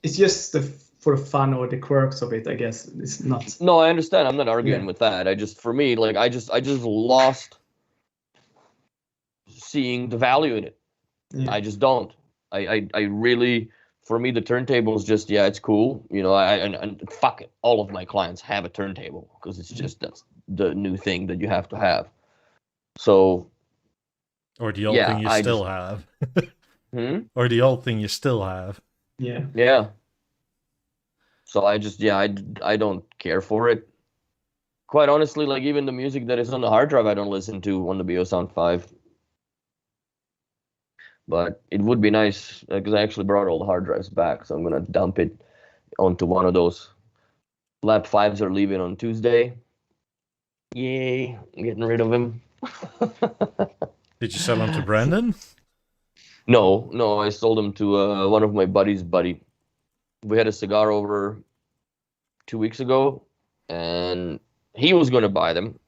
It's just for the fun or the quirks of it, I guess. It's not. No, I understand. I'm not arguing with that. For me, like, I just lost seeing the value in it. Yeah. I just don't. I really, for me, the turntable is just, yeah, it's cool. You know, and fuck it. All of my clients have a turntable because it's just, that's the new thing that you have to have. So. Or the old thing you still have. Or the old thing you still have. Yeah. Yeah. So I don't care for it. Quite honestly, like, even the music that is on the hard drive, I don't listen to on the BeoSound 5. But it would be nice, because I actually brought all the hard drives back, so I'm going to dump it onto one of those. Lab 5s are leaving on Tuesday. Yay, I'm getting rid of him. Did you sell them to Brandon? No, I sold them to one of my buddy's buddy. We had a cigar over 2 weeks ago, and he was going to buy them.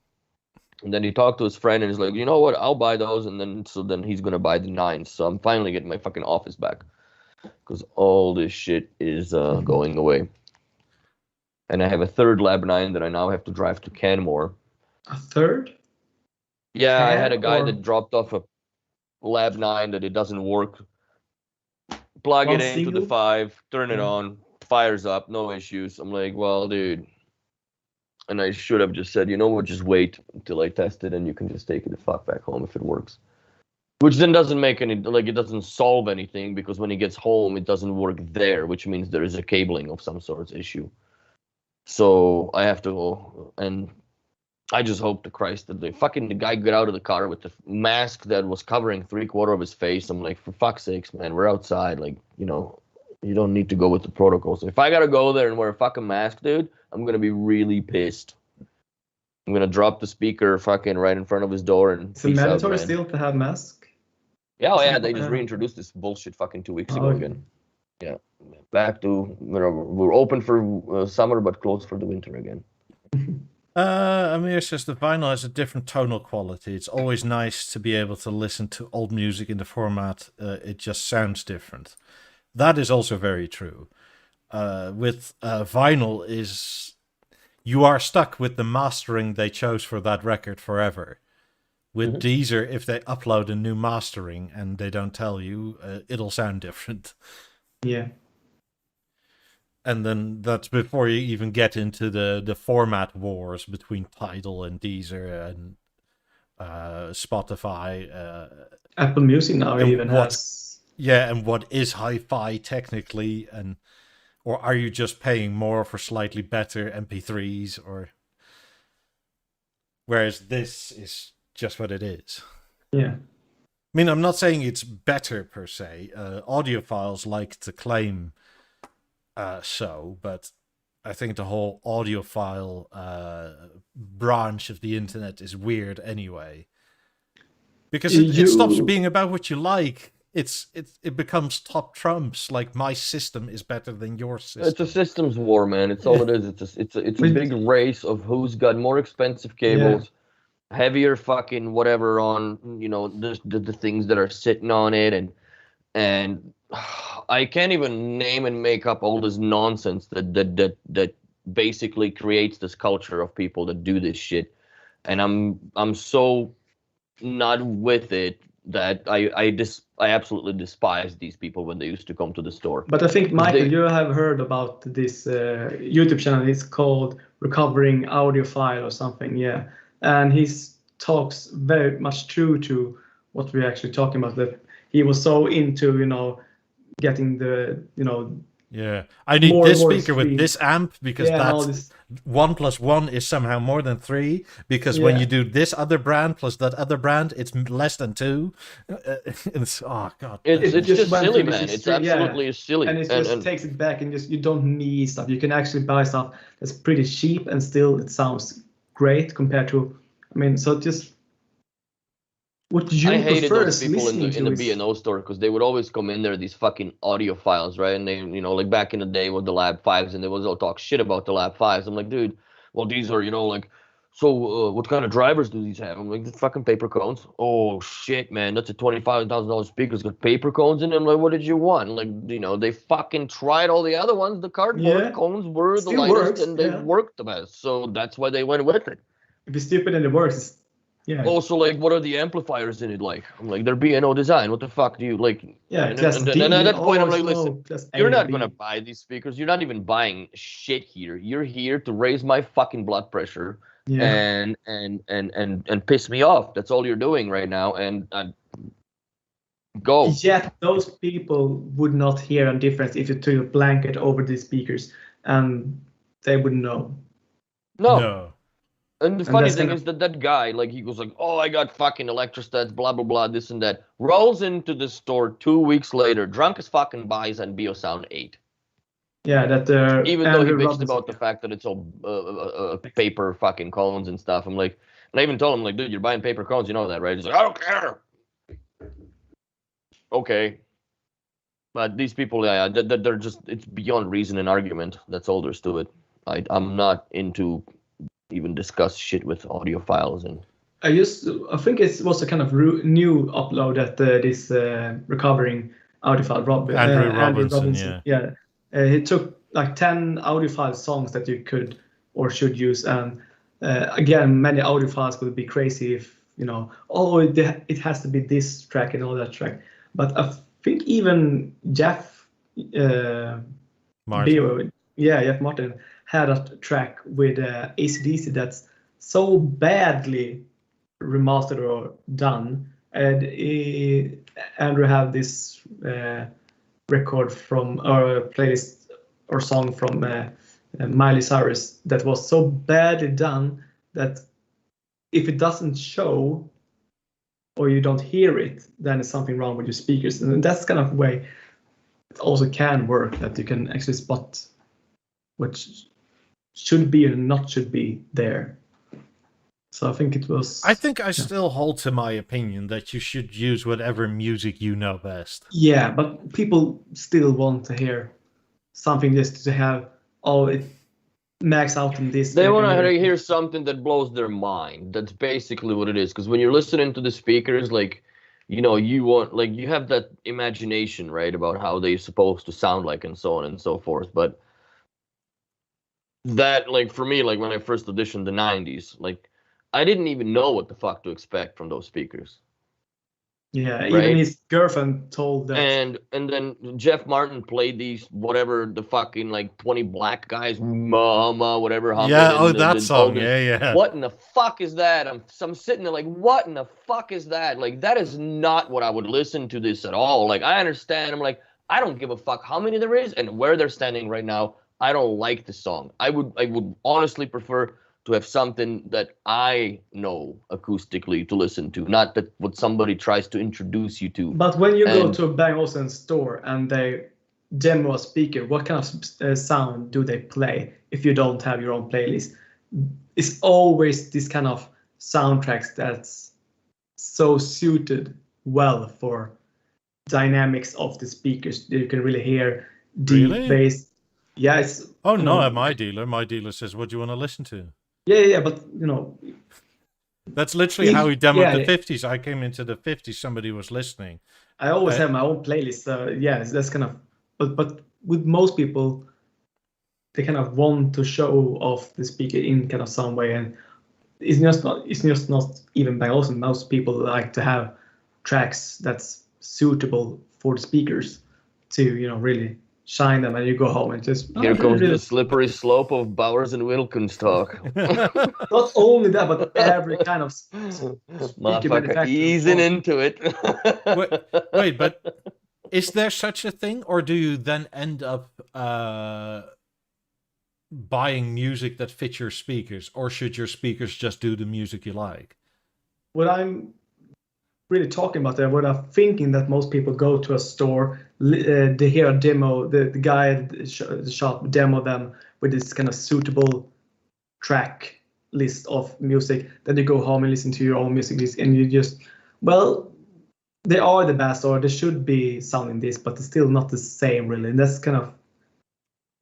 And then he talked to his friend, and he's like, you know what, I'll buy those. And then he's going to buy the 9s. So I'm finally getting my fucking office back, because all this shit is going away. And I have a third Lab 9 that I now have to drive to Canmore. A third? Yeah, I had a guy that dropped off a Lab 9 that it doesn't work. Plug it into the 5, turn it on, fires up, no issues. I'm like, well, dude. And I should have just said, you know what, just wait until I test it, and you can just take it the fuck back home if it works. Which then doesn't make any, like, it doesn't solve anything, because when he gets home, it doesn't work there, which means there is a cabling of some sort issue. So I have to go, and I just hope to Christ that the guy got out of the car with the mask that was covering 3/4 of his face. I'm like, for fuck's sakes, man, we're outside. Like, you know, you don't need to go with the protocols. If I gotta go there and wear a fucking mask, dude, I'm gonna be really pissed. I'm gonna drop the speaker fucking right in front of his door and. It's mandatory still to have mask. Yeah, they just reintroduced this bullshit fucking 2 weeks ago again. Yeah, back to, you know, we're open for summer but closed for the winter again. Amir says the vinyl has a different tonal quality. It's always nice to be able to listen to old music in the format. It just sounds different. That is also very true. With vinyl is you are stuck with the mastering they chose for that record forever. With Deezer, if they upload a new mastering and they don't tell you, it'll sound different. Yeah. And then that's before you even get into the format wars between Tidal and Deezer and Spotify. Apple Music now even has... Yeah, and what is hi-fi technically, or are you just paying more for slightly better MP3s? Whereas this is just what it is. Yeah. I mean, I'm not saying it's better per se. Audiophiles like to claim so, but I think the whole audiophile branch of the internet is weird anyway. Because it stops being about what you like. It becomes top trumps, like my system is better than your system. It's a systems war, man. It's all it is. It's a big race of who's got more expensive cables, heavier fucking whatever on, you know, the things that are sitting on it, and I can't even name and make up all this nonsense that basically creates this culture of people that do this shit. And I'm so not with it that I absolutely despise these people when they used to come to the store. But I think, Michael, you have heard about this YouTube channel. It's called Recovering Audiophile or something, yeah. And he talks very much true to what we're actually talking about. That he was so into, getting the, Yeah, I need more this and more speaker with streams. this amp because Yeah, and all that's this. 1 + 1 is somehow more than 3. Because when Yeah. you do this other brand plus that other brand, it's less than 2. It's oh god. It's It just went silly, to this man. It's extreme, yeah. absolutely silly. And it just takes it back, and just you don't need stuff. You can actually buy stuff that's pretty cheap, and still it sounds great compared to. I mean, so just what you I hated prefer those people in listening the to is. B&O store because they would always come in there, these fucking audiophiles, right? And they, like back in the day with the Lab 5s, and they would all talk shit about the Lab 5s. I'm like, dude, well, these are, like, so what kind of drivers do these have? I'm like, the fucking paper cones. Oh, shit, man, that's a $25,000 speaker. It's got paper cones in it. I'm like, what did you want? Like, they fucking tried all the other ones. The cardboard cones were the Still lightest, works, and they yeah. worked the best. So that's why they went with it. If it's stupid and it works, yeah. Also, like, what are the amplifiers in it like? I'm like, they're B&O design. What the fuck do you like? Yeah, and, class and, D, and at that point, I'm or like, no, listen, class A you're or not B. gonna buy these speakers. You're not even buying shit here. You're here to raise my fucking blood pressure and piss me off. That's all you're doing right now. And go. Yet those people would not hear a difference if you threw a blanket over these speakers, and they wouldn't know. No. And the funny thing that's is that guy, like, he goes like, oh, I got fucking electrostats, blah, blah, blah, this and that. Rolls into the store 2 weeks later, drunk as fucking buys and BeoSound 8. Yeah, that Even though he Andrew bitched Robinson, about the fact that it's all paper fucking cones and stuff. I'm like, and I even told him, like, dude, you're buying paper cones, you know that, right? He's like, I don't care. Okay. But these people, they're just, it's beyond reason and argument. That's all there's to it. I'm not into even discuss shit with audiophiles. And I think it was a kind of new upload that this recovering audiophile Andrew Robinson, yeah. He took like 10 audiophile songs that you could or should use, and again, many audiophiles would be crazy if it has to be this track and all that track. But I think even Jeff Martin. Jeff Martin had a track with AC/DC that's so badly remastered or done. And Andrew had this record from or playlist or song from Miley Cyrus that was so badly done that if it doesn't show or you don't hear it, then there's something wrong with your speakers. And that's kind of way it also can work, that you can actually spot what should be and not should be there. So I think it was... I think I still hold to my opinion that you should use whatever music you know best. Yeah, but people still want to hear something just to have, it max out in this. They want to hear something that blows their mind. That's basically what it is. Because when you're listening to the speakers, like, you want, like, you have that imagination, right, about how they're supposed to sound like and so on and so forth. But that, like, for me, like, when I first auditioned the 90s, like, I didn't even know what the fuck to expect from those speakers. Yeah, right? Even his girlfriend told that. And then Jeff Martin played these, whatever, the fucking, like, 20 black guys, mama, whatever. Yeah, that song, yeah. What in the fuck is that? I'm sitting there like, what in the fuck is that? Like, that is not what I would listen to this at all. Like, I understand. I'm like, I don't give a fuck how many there is and where they're standing right now. I don't like the song. I would honestly prefer to have something that I know acoustically to listen to, not that what somebody tries to introduce you to. But when you go to a Bang Olufsen store and they demo a speaker, what kind of sound do they play if you don't have your own playlist? It's always this kind of soundtracks that's so suited well for dynamics of the speakers. You can really hear deep bass. Yeah, it's... Oh, no, at my dealer says, what do you want to listen to? Yeah, but, That's literally how he demoed the 50s. I came into the 50s, somebody was listening. I always have my own playlist. That's kind of... But with most people, they kind of want to show off the speaker in kind of some way. And it's just not even by Olufsen. Most people like to have tracks that's suitable for the speakers to really shine them, and you go home and just Here comes the slippery slope of Bowers and Wilkins talk. not only that, but every kind of speaker Motherfucker, manufacturer. easing into it. Wait, but is there such a thing, or do you then end up buying music that fits your speakers, or should your speakers just do the music you like? What I'm really talking about there, what I'm thinking that most people go to a store, they hear a demo, the guy at the shop demo them with this kind of suitable track list of music, then you go home and listen to your own music list, and you just, well, they are the best, or they should be sounding this, but it's still not the same really, and that's kind of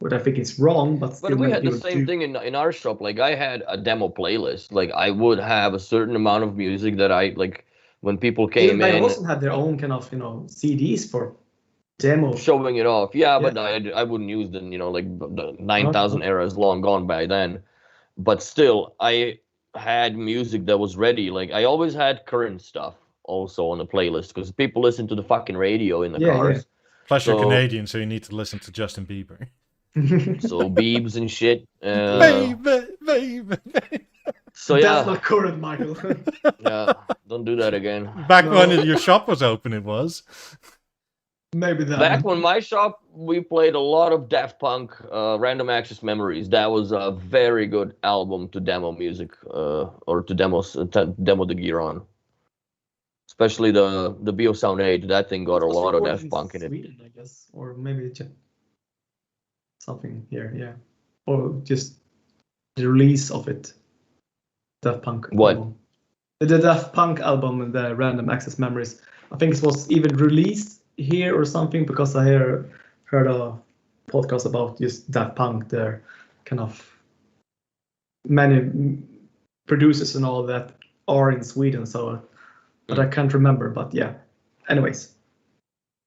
what I think is wrong. But we had the same thing in our shop. Like, I had a demo playlist. Like, I would have a certain amount of music that I like when people came in. They also had their own kind of CDs for demo showing it off. Yeah, but I wouldn't use them. Like the 9000 era is long gone by then. But still, I had music that was ready. Like, I always had current stuff also on the playlist because people listen to the fucking radio in the cars. Yeah. Plus, you're Canadian, so you need to listen to Justin Bieber. So Biebs and shit. Baby. So yeah. That's not current, Michael. Yeah, don't do that again. Back when your shop was open, it was. Maybe that. Back when my shop, we played a lot of Daft Punk, Random Access Memories. That was a very good album to demo music, or to demo the gear on. Especially the BeoSound 8. That thing got a lot of Daft Punk in it. Sweden, I guess, or maybe just something here, yeah, or just the release of it. Daft Punk. What? Album. The Daft Punk album, the Random Access Memories. I think it was even released here or something, because I heard a podcast about just Daft Punk. There, kind of many producers and all that are in Sweden. So, but I can't remember. But yeah. Anyways.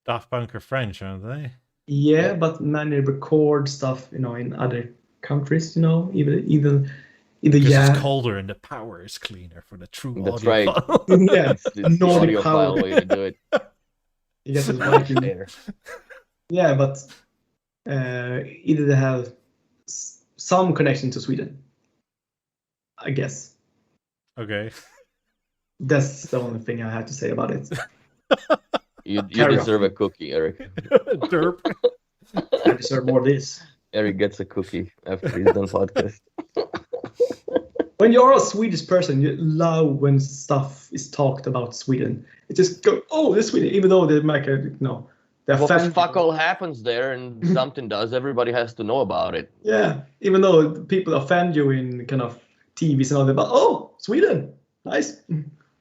Daft Punk are French, aren't they? Yeah, but many record stuff, in other countries, even because it's colder and the power is cleaner for the true That's audio. Right. Yeah, it's Nordic power way to do it. You get it right in there. Yeah, but either they have some connection to Sweden, I guess. Okay. That's the only thing I had to say about it. You deserve a cookie, Eric. Derp. I deserve more of this. Eric gets a cookie after he's done podcast. When you're a Swedish person, you love when stuff is talked about Sweden. It just go, oh, this Sweden, even though they make a, well, because fuck all happens there and something does, everybody has to know about it. Yeah, even though people offend you in kind of TVs and all that, but oh, Sweden, nice.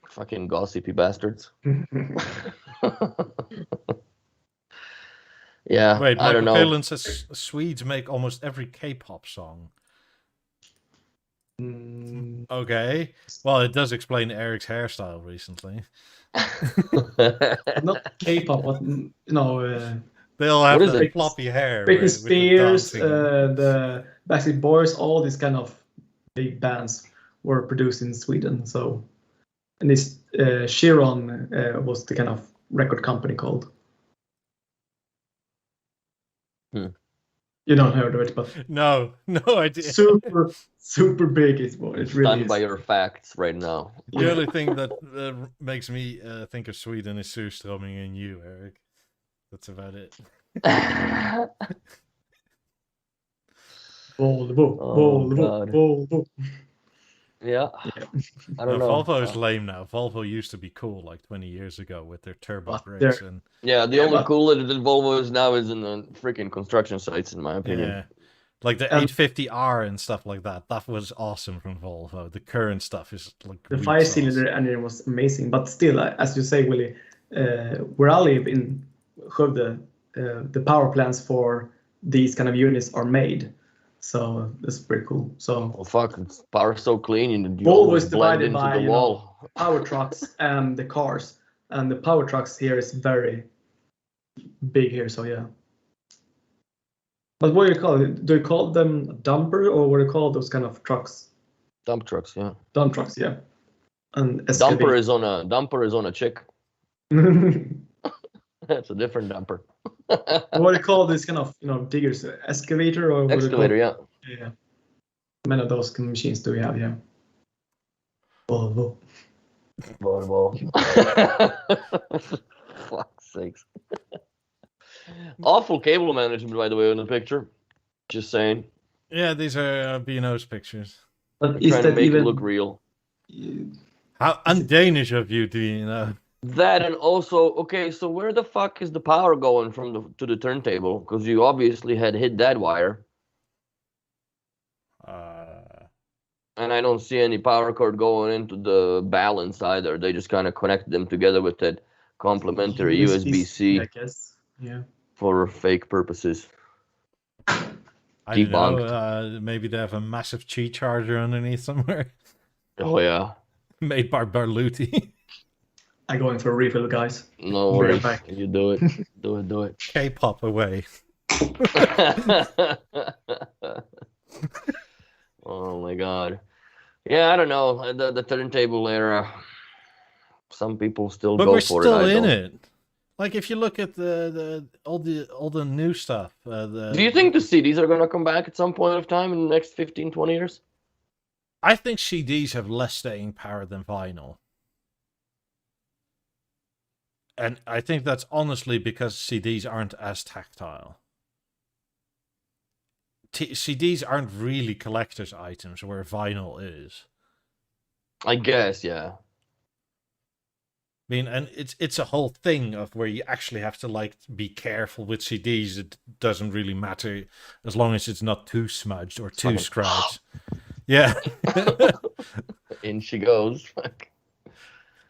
Fucking gossipy bastards. Yeah, wait, I don't know. Phelan says Swedes make almost every K-pop song. Okay, well, it does explain Eric's hairstyle recently. Not K-pop, but they all have the floppy hair. Britney Spears, the Backstreet Boys, all these kind of big bands were produced in Sweden. So, and this Chiron was the kind of record company called. You don't heard of it, but no idea. Super big. It's really stunned by your facts right now. The only thing that makes me think of Sweden is Surströmming and you, Eric. That's about it. Volvo. Yeah. I don't know. Volvo is lame now. Volvo used to be cool like 20 years ago with their turbo brakes. And the only cool that Volvo is now is in the freaking construction sites, in my opinion. Yeah. Like the 850R and stuff like that. That was awesome from Volvo. The current stuff is like the 5-cylinder engine was amazing, but still, as you say, Willie, where I live in Skövde, the power plants for these kind of units are made. So that's pretty cool. So well, fuck, it's power so clean and you Volvo is blend divided into by the wall. Power trucks and the cars, and the power trucks here is very big here. So yeah. But what do you call it? Do you call them a dumper, or what do you call those kind of trucks? Dump trucks, yeah. Dump trucks, yeah. And Dumper is on a chick. That's a different dumper. What do you call this kind of diggers? Excavator or Excavator, yeah. Yeah. Many of those machines do we have, yeah. Volvo. Fuck's sakes. Awful cable management, by the way, in the picture. Just saying. Yeah, these are B&O's pictures. But Trying to make it look real. How un-Danish of you, do you know? That, and also, okay, so where the fuck is the power going from to the turntable? Because you obviously had hit that wire. And I don't see any power cord going into the balance either. They just kind of connect them together with that complementary USB-C. I guess, yeah. For fake purposes. I don't know, maybe they have a massive chi charger underneath somewhere. Oh, yeah. Made by Barluti. I'm going for a refill, guys. No worries. You do it. Do it. K-pop away. Oh my god. Yeah, I don't know. The turntable era. Some people still go for it. But we're still in it. Like if you look at all the new stuff. Do you think the CDs are gonna come back at some point of time in the next 15, 20 years? I think CDs have less staying power than vinyl. And I think that's honestly because CDs aren't as tactile. CDs aren't really collector's items where vinyl is. I guess, yeah. I mean, and it's a whole thing of where you actually have to like be careful with CDs. It doesn't really matter as long as it's not too smudged or too scratched. Yeah. In she goes.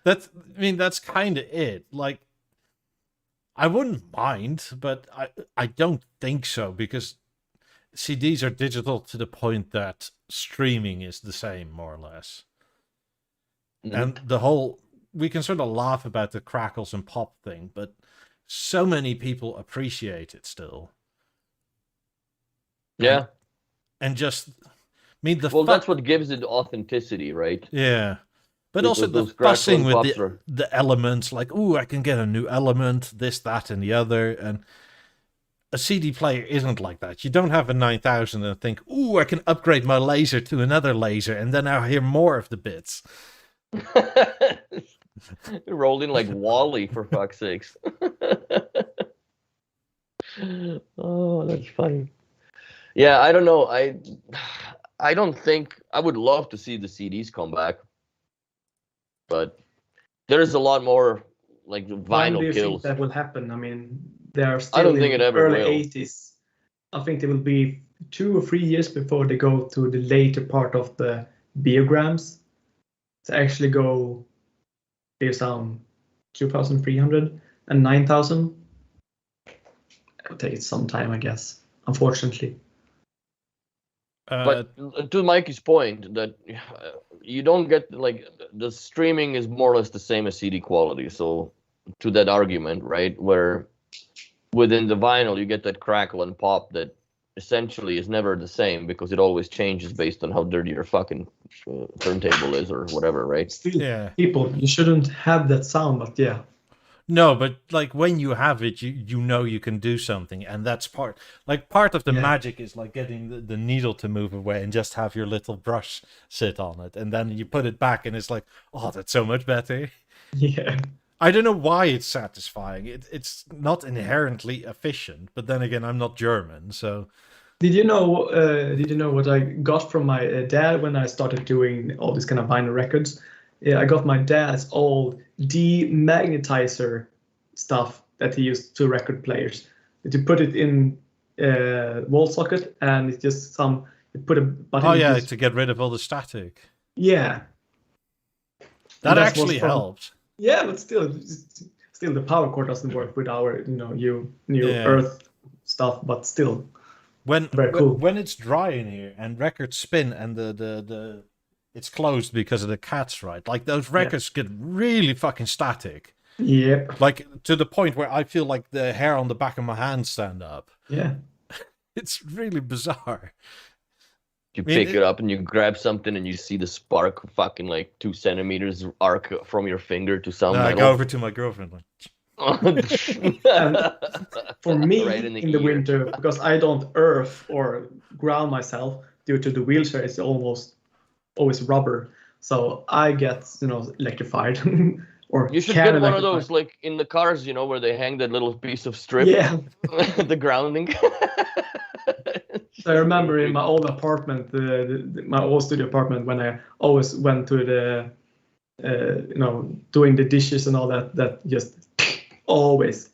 That's kind of it. Like, I wouldn't mind, but I don't think so, because CDs are digital to the point that streaming is the same, more or less. And the whole, we can sort of laugh about the crackles and pop thing, but so many people appreciate it still. Yeah. And just, I mean, that's what gives it authenticity, right? Yeah. But also the fussing with the elements, like, ooh, I can get a new element, this, that, and the other. And a CD player isn't like that. You don't have a 9000 and think, ooh, I can upgrade my laser to another laser, and then I'll hear more of the bits. Rolled in like Wally, for fuck's sakes. Oh, that's funny. Yeah, I don't know. I don't think, I would love to see the CDs come back. But there's a lot more like vinyl When do you kills. think that will happen? I mean, they are still I don't think it ever early will. 80s. I think it will be 2 or 3 years before they go to the later part of the Beograms to actually go based on 2,300 and 9,000. It will take some time, I guess, unfortunately. But to Mikey's point, that you don't get, like, the streaming is more or less the same as CD quality. So to that argument, right, where within the vinyl you get that crackle and pop that essentially is never the same because it always changes based on how dirty your fucking turntable is or whatever, right? Still, yeah. People, you shouldn't have that sound, but yeah. No, but like when you have it, you know you can do something, and that's part of the magic is like getting the needle to move away and just have your little brush sit on it, and then you put it back, and it's like, oh, that's so much better. Yeah. I don't know why it's satisfying. It's not inherently efficient, but then again, I'm not German, so. Did you know what I got from my dad when I started doing all these kind of vinyl records? Yeah, I got my dad's old demagnetizer stuff that he used to record players. You put it in wall socket, and it's just you put a button. Oh yeah, to get rid of all the static. Yeah. That actually helps. Yeah, but still the power cord doesn't work with our new Earth stuff, but still. Very cool. When it's dry in here and records spin and the it's closed because of the cats, right? Like those records get really fucking static. Yep. Like to the point where I feel like the hair on the back of my hand stand up. Yeah. It's really bizarre. You pick it up and you grab something and you see the spark fucking like 2 centimeters arc from your finger to some I metal. go over to my girlfriend like, And for me, Right in in the ear. winter, because I don't earth or ground myself due to the wheelchair, it's almost always rubber. So I get, electrified. Or You should can get one of electrify. those like in the cars, where they hang that little piece of strip. Yeah. The grounding. So I remember in my old apartment, my old studio apartment, when I always went to the, doing the dishes and all that, that just always,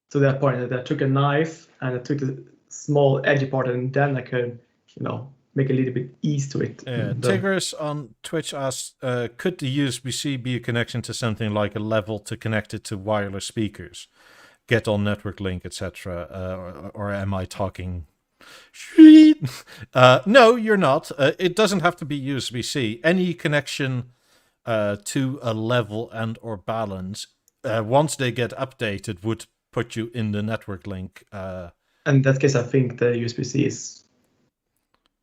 to that point that I took a knife and I took the small edgy part and then I could, make a little bit ease to it. Tigris on Twitch asks, could the USB-C be a connection to something like a level to connect it to wireless speakers? Get on network link, etc. Or am I talking shit? No, you're not. It doesn't have to be USB-C. Any connection to a level and or balance, once they get updated, would put you in the network link. In that case, I think the USB-C is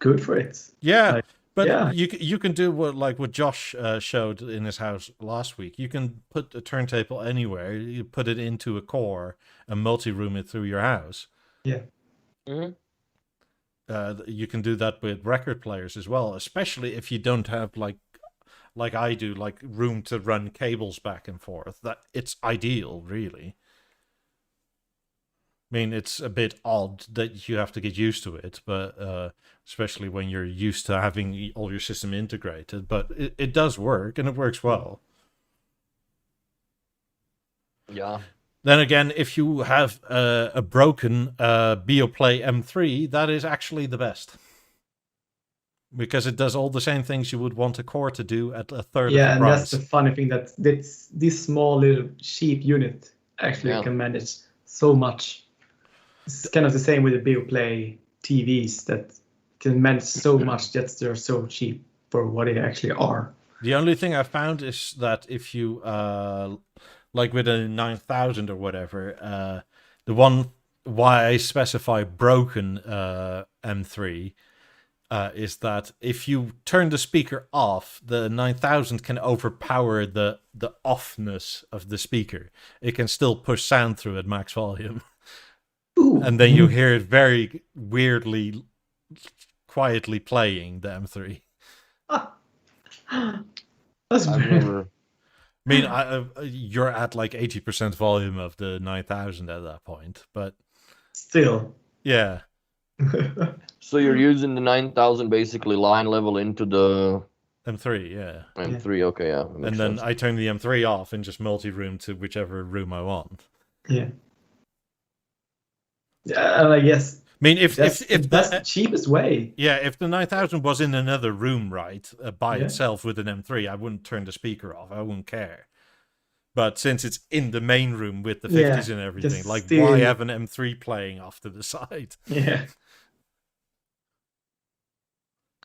good for it. Yeah. But yeah. you can do what Josh showed in his house last week. You can put a turntable anywhere. You put it into a core and multi-room it through your house. Yeah. Mm-hmm. You can do that with record players as well, especially if you don't have like I do, like room to run cables back and forth. That it's ideal, really. I mean, it's a bit odd that you have to get used to it, but especially when you're used to having all your system integrated. But it does work, and it works well. Yeah. Then again, if you have a broken BeoPlay M3, that is actually the best. Because it does all the same things you would want a core to do at a third of the price. Yeah, and that's the funny thing, that this small little cheap unit actually can manage so much. It's kind of the same with the BeoPlay TVs that can manage so much that they're so cheap for what they actually are. The only thing I found is that if you, like with a 9000 or whatever, the one why I specify broken M3 is that if you turn the speaker off, the 9000 can overpower the offness of the speaker. It can still push sound through at max volume. Ooh. And then you hear it very weirdly, quietly playing the M3. That's never... I mean, you're at like 80% volume of the 9000 at that point, but still. Yeah. So you're using the 9000 basically line level into the M3, yeah. M3, okay, yeah. And then I turn the M3 off and just multi-room to whichever room I want. Yeah. Yeah, and I guess. I mean, if that's the cheapest way. Yeah, if the 9000 was in another room, right, by itself with an M3, I wouldn't turn the speaker off. I wouldn't care. But since it's in the main room with the 50s and everything, like, why have an M3 playing off to the side? Yeah.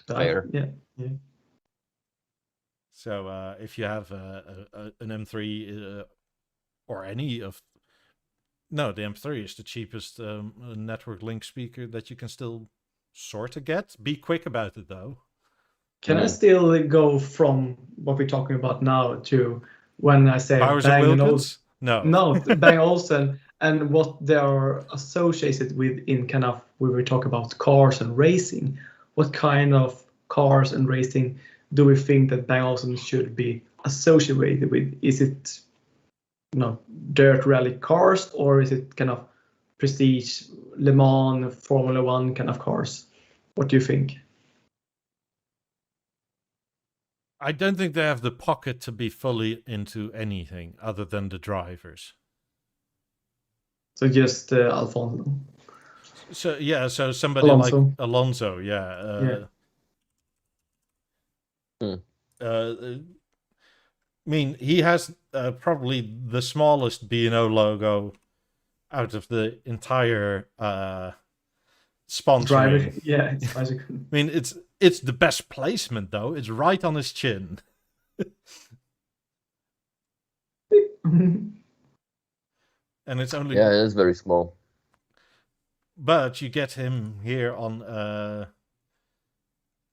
Fair. Yeah. So if you have an M3 or any of... No, the M3 is the cheapest network link speaker that you can still sort of get. Be quick about it, though. Can I still go from what we're talking about now to when I say Bang & Olufsen? No, Bang & Olufsen and what they are associated with in kind of when we talk about cars and racing. What kind of cars and racing do we think that Bang & Olufsen should be associated with? Is it dirt rally cars, or is it kind of prestige Le Mans, Formula One kind of cars? What do you think? I don't think they have the pocket to be fully into anything other than the drivers. So just Alfonso. So yeah, so somebody like Alonso, I mean, he has probably the smallest B&O logo out of the entire sponsoring. Yeah, it's I mean, it's the best placement, though. It's right on his chin. And it's only... Yeah, it is very small. But you get him here on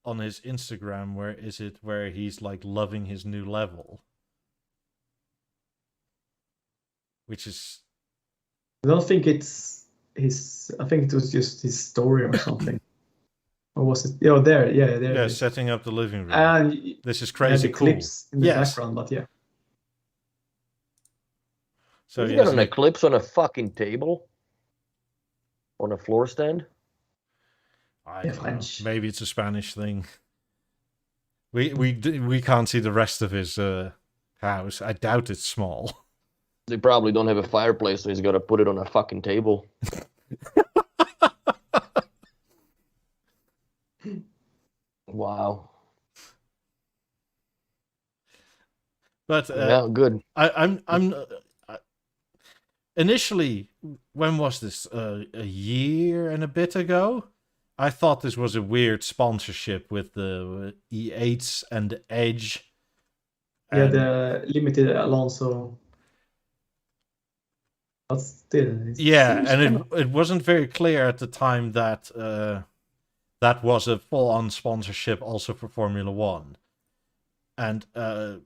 on his Instagram where he's like loving his new level, which is. I don't think it's his. I think it was just his story or something. Or was it? Oh, there. Yeah, there. Yeah, it is. setting up the living room. And this is crazy the cool. Clips in the background, but yeah. So you got an eclipse on a fucking table, on a floor stand. I don't know. Maybe it's a Spanish thing. We can't see the rest of his house. I doubt it's small. They probably don't have a fireplace, so he's got to put it on a fucking table. Wow. But yeah, good. I'm initially, when was this? A year and a bit ago. I thought this was a weird sponsorship with the E8s and the Edge. Yeah, the limited Alonso. But still, yeah, and it wasn't very clear at the time that that was a full-on sponsorship also for Formula One. And I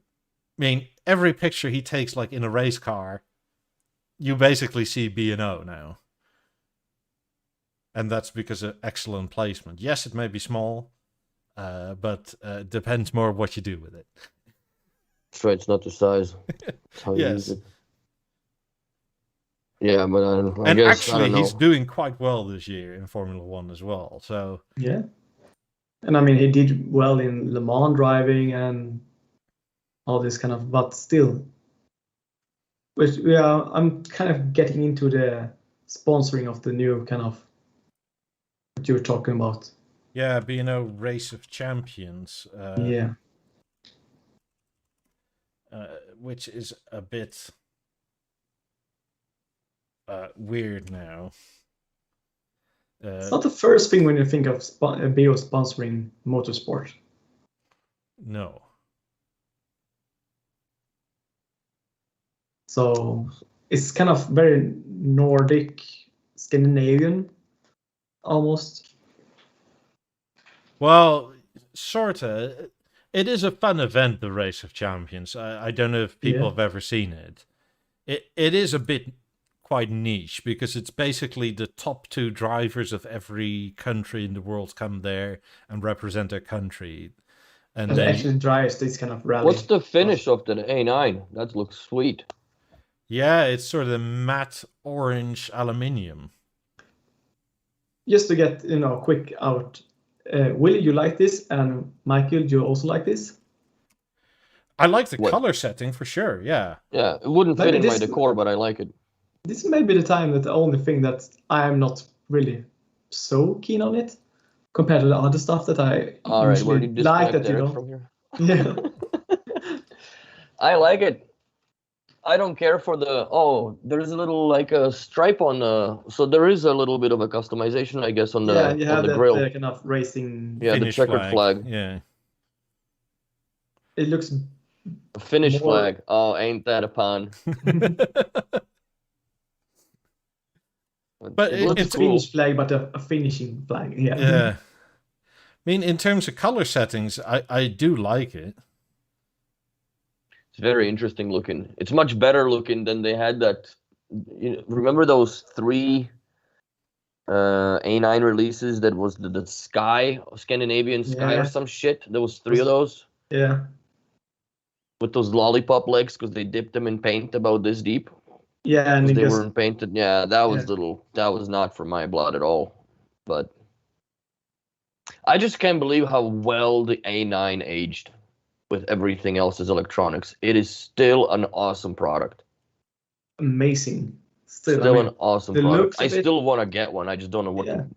mean, every picture he takes, like in a race car, you basically see B&O now. And that's because of excellent placement. Yes, it may be small, but depends more what you do with it. That's right, it's not the size. It's how you use it. Yeah, but I guess, actually, he's doing quite well this year in Formula One as well. So yeah, and I mean, he did well in Le Mans driving and all this kind of, but still, which I'm kind of getting into the sponsoring of the new kind of what you were talking about. Yeah, B&O Race of Champions. Yeah. Which is a bit weird now. It's not the first thing when you think of Beo sponsoring motorsport. No. So it's kind of very Nordic, Scandinavian, almost. Well, sorta. It is a fun event, the Race of Champions. I don't know if people have ever seen it. It is a bit quite niche because it's basically the top 2 drivers of every country in the world come there and represent their country. And then actually drives this kind of rally. What's the finish of the A9? That looks sweet. Yeah, it's sort of matte orange aluminium. Just to get, quick out. Will, you like this? And Michael, do you also like this? I like the color setting for sure, yeah. Yeah, it wouldn't fit in my decor, but I like it. This may be the time that the only thing that I am not really so keen on it compared to the other stuff that I usually like that you from here? Yeah. I like it. I don't care for there's a little like a stripe on so there is a little bit of a customization, I guess, on the you have the grill. Kind of racing. Yeah, the checkered flag. Yeah. It looks a Finnish flag. Oh, ain't that a pun? But it's a Finnish flag, but a finishing flag. Yeah. Yeah. I mean, in terms of color settings, I do like it. It's very interesting looking. It's much better looking than they had that. Remember those 3 A9 releases that was the Sky, Scandinavian Sky or some shit? There was 3 of those. Yeah. With those lollipop legs because they dipped them in paint about this deep. Yeah, and they weren't painted. Yeah, that was that was not for my blood at all. But I just can't believe how well the A9 aged with everything else as electronics. It is still an awesome product. Amazing. Still an awesome product. I still want to get one. I just don't know what to.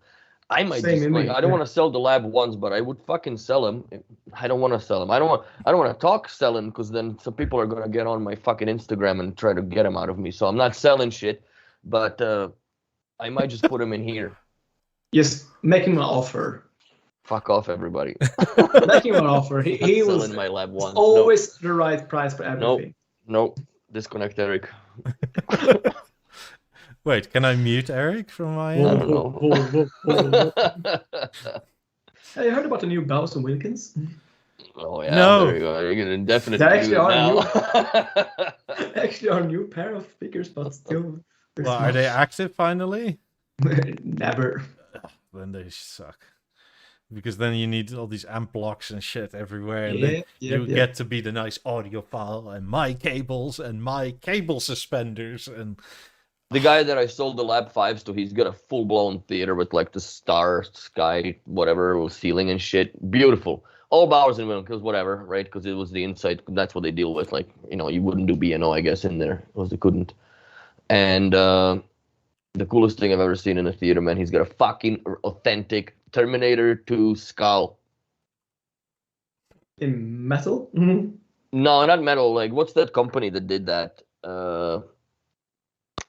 I might just I don't want to sell the Lab ones, but I would fucking sell them. I don't want to sell them. I don't want to talk selling because then some people are gonna get on my fucking Instagram and try to get them out of me. So I'm not selling shit, but I might just put them in here. Just make him an offer. Fuck off, everybody. Make him an offer. He was selling my Lab ones. Always the right price for everything. Nope. Disconnect Eric. Wait, can I mute Eric from my I don't know. Hey, you heard about the new Bowser Wilkins? Oh yeah, No. there you go. You can definitely There do actually it are now. Actually, our new pair of figures, but still. Well, are they active finally? Never. Then they suck. Because then you need all these amp blocks and shit everywhere, and then you get to be the nice audiophile and my cables and my cable suspenders and The guy that I sold the Lab 5s to, he's got a full-blown theater with like the star, sky, whatever, ceiling and shit. Beautiful. All Bowers and Wilkins, whatever, right? Because it was the inside. That's what they deal with. Like, you know, you wouldn't do B&O, I guess, in there. Because they couldn't. And the coolest thing I've ever seen in a theater, man, he's got a fucking authentic Terminator 2 skull. In metal? No, not metal. Like, what's that company that did that?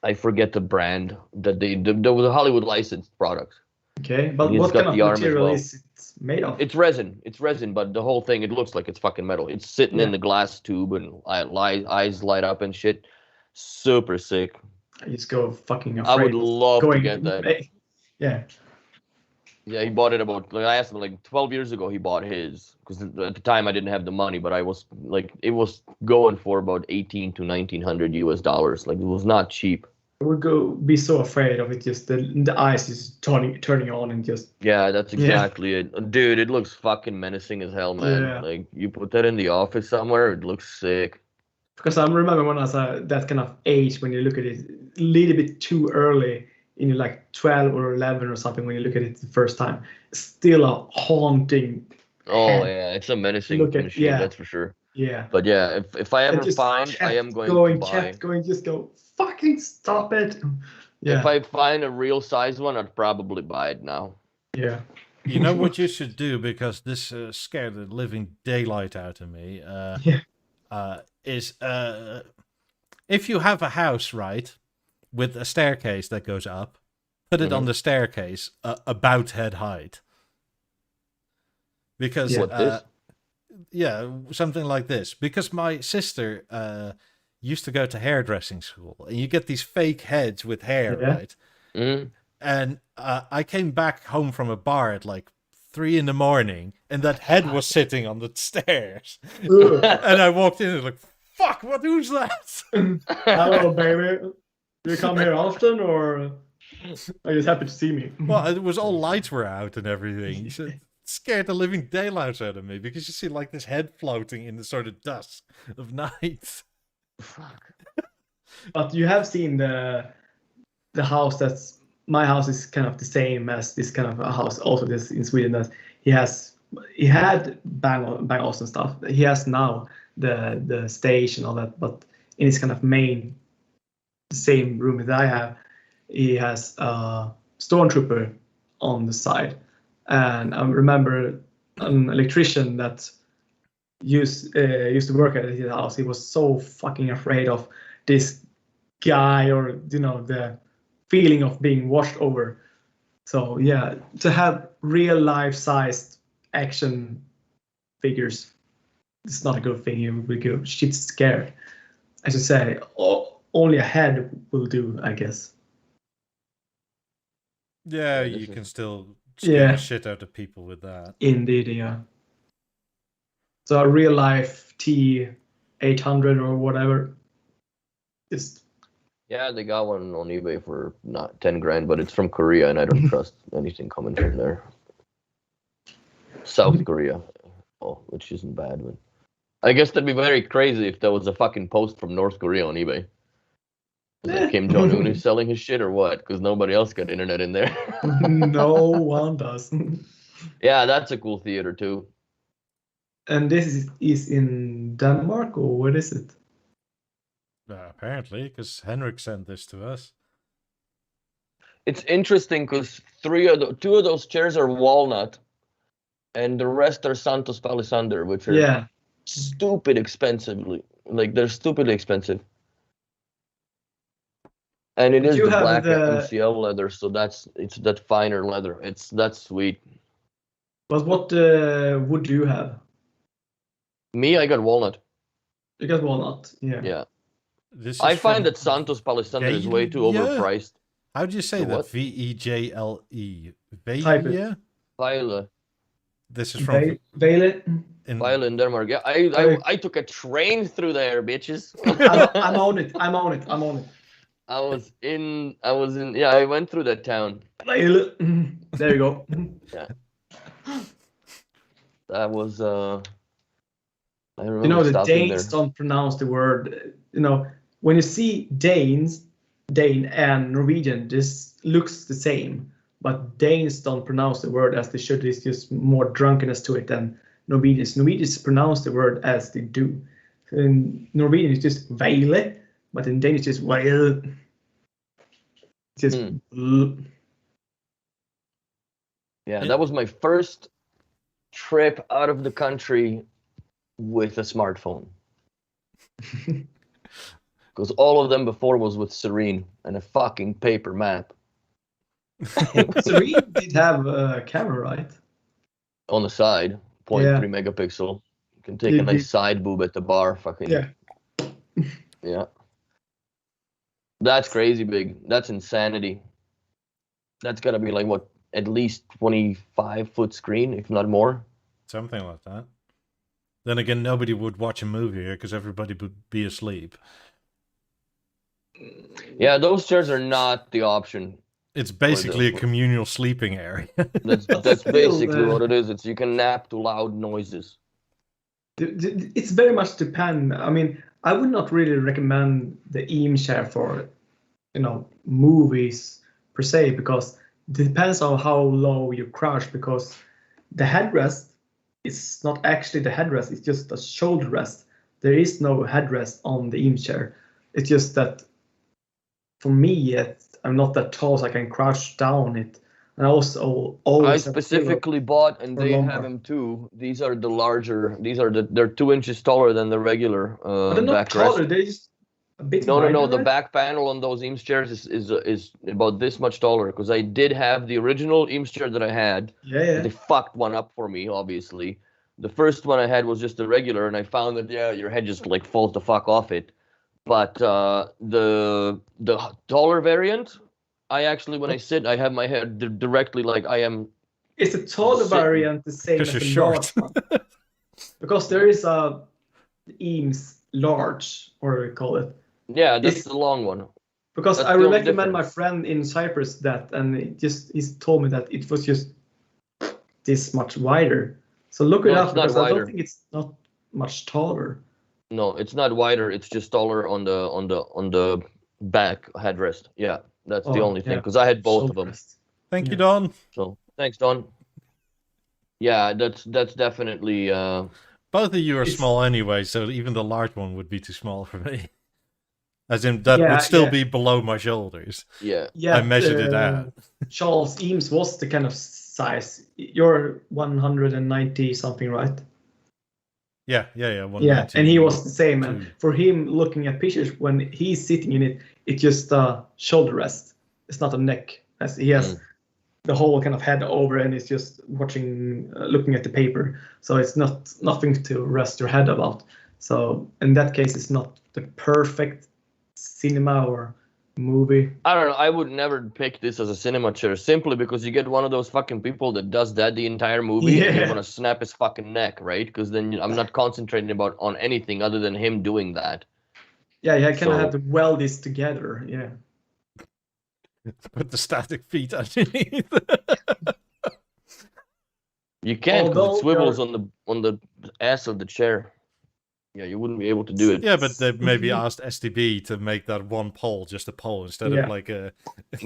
I forget the brand that there was a Hollywood licensed product. Okay, but He's what got kind of the arm as material well. is it made of? It's resin, but the whole thing, it looks like it's fucking metal. It's sitting in the glass tube and eyes light up and shit. Super sick. I just go fucking afraid. I would love to going get that. Yeah. Yeah, he bought it about, like, I asked him like 12 years ago he bought his, because at the time I didn't have the money, but I was like, it was going for about 18 to 1900 US dollars. Like, it was not cheap. I would be so afraid of it, just the eyes is turning on and just. Yeah, that's exactly it. Dude, it looks fucking menacing as hell, man. Yeah. Like, you put that in the office somewhere, it looks sick. Because I remember when I was that kind of age, when you look at it a little bit too early, in your like 12 or 11 or something, when you look at it the first time, still a haunting. Oh yeah, it's a menacing machine, that's for sure. Yeah. But yeah, if I ever find, I am going to buy. Just go, fucking stop it. Yeah. If I find a real size one, I'd probably buy it now. Yeah. You know what you should do, because this scared the living daylight out of me. Is if you have a house, right, with a staircase that goes up, put it on the staircase about head height. Because something like this. Because my sister used to go to hairdressing school, and you get these fake heads with hair, right? Mm-hmm. And I came back home from a bar at like 3 a.m, and that head was sitting on the stairs. And I walked in and like, fuck, who's that? Hello, baby. Do you come here often, or are you just happy to see me? Well, it was all lights were out and everything. It scared the living daylights out of me, because you see like this head floating in the sort of dusk of night. Fuck. But you have seen the house that's. My house is kind of the same as this kind of a house. Also, this in Sweden, that he had Bang Olufsen stuff. He has now the stage and all that, but in his kind of main, same room that I have, he has a stormtrooper on the side. And I remember an electrician that used to work at his house. He was so fucking afraid of this guy, or the feeling of being washed over. So yeah, to have real life sized action figures, it's not a good thing. You will go shit scared. I should say, only a head will do, I guess. Yeah, you can still scare the shit out of people with that. Indeed, yeah. So a real life T800 or whatever is. Yeah, they got one on eBay for not 10 grand, but it's from Korea, and I don't trust anything coming from there. South Korea, which isn't bad, but I guess that'd be very crazy if there was a fucking post from North Korea on eBay. Is that Kim Jong-un is selling his shit or what? Because nobody else got internet in there. No one does. Yeah, that's a cool theater too. And this is in Denmark, or what is it? Apparently, because Henrik sent this to us. It's interesting because two of those chairs are walnut, and the rest are Santos Palisander, which are stupid expensively. Like, they're stupidly expensive. And it is the black MCL leather, so it's that finer leather. That's sweet. But what wood do you have? Me, I got walnut. You got walnut, yeah. Yeah. I find that Santos Palisander is way too overpriced. How do you say that? What? Vejle? Type it. Vejle. This is from Vejle. Vejle in Denmark. Yeah, I took a train through there, bitches. I'm on it. I'm on it. I went through that town. Vejle. There you go. Yeah. That was I remember You know, the stopping Danes there. don't pronounce the word. You know, when you see Dane and Norwegian, this looks the same, but Danes don't pronounce the word as they should. There's just more drunkenness to it than Norwegians. Norwegians pronounce the word as they do. In Norwegian, it's just Vejle, but in Danish, it's Vejle. Just. Yeah, that was my first trip out of the country with a smartphone. Because all of them before was with Serene and a fucking paper map. Serene did have a camera, right? On the side, 0.3 megapixel. You can take a nice side boob at the bar. Fucking yeah. That's crazy big. That's insanity. That's gotta be like what, at least 25-foot screen, if not more. Something like that. Then again, nobody would watch a movie here because everybody would be asleep. Yeah, those chairs are not the option. It's basically a communal sleeping area. That's basically what it is. It's you can nap to loud noises. It's very much depend. I mean, I would not really recommend the Eames chair for, movies per se, because it depends on how low you crouch, because the headrest is not actually the headrest, it's just a shoulder rest. There is no headrest on the Eames chair. It's just that for me, I'm not that tall, so I can crouch down it. And also always I specifically bought, and they have them too. These are the larger. They're 2 inches taller than the regular. But they're not taller. They're just a bit. No. The back panel on those Eames chairs is about this much taller. Because I did have the original Eames chair that I had. Yeah. They fucked one up for me, obviously. The first one I had was just the regular, and I found that your head just like falls the fuck off it. But the taller variant, I actually, when I sit, I have my head directly like I am. It's a taller variant, the same as the large one. Because there is a Eames large, or we call it. Yeah, that's the long one. Because I recommend my friend in Cyprus that, and he's told me that it was just this much wider. So look it up, because I don't think it's not much taller. No, it's not wider. It's just taller on the back headrest. Yeah, that's the only thing. Because I had both of them. Thank you, Don. So thanks, Don. Yeah, that's definitely. Both of you are small anyway, so even the large one would be too small for me. As in, that would still be below my shoulders. Yeah. I measured it out. Charles Eames was the kind of size. You're 190 something, right? Yeah. Yeah, and he was the same. And for him, looking at pictures, when he's sitting in it, it's just a shoulder rest. It's not a neck. As he has the whole kind of head over, and it's just looking at the paper. So it's nothing to rest your head about. So in that case, it's not the perfect cinema or movie. I don't know. I would never pick this as a cinema chair simply because you get one of those fucking people that does that the entire movie and you want to snap his fucking neck, right? Because then I'm not concentrating on anything other than him doing that. Yeah, I kind of have to weld this together. Yeah. Put the static feet underneath. You can't, because it swivels on the ass of the chair. Yeah, you wouldn't be able to do it. Yeah, but they maybe asked STB to make that one pole just a pole instead of like a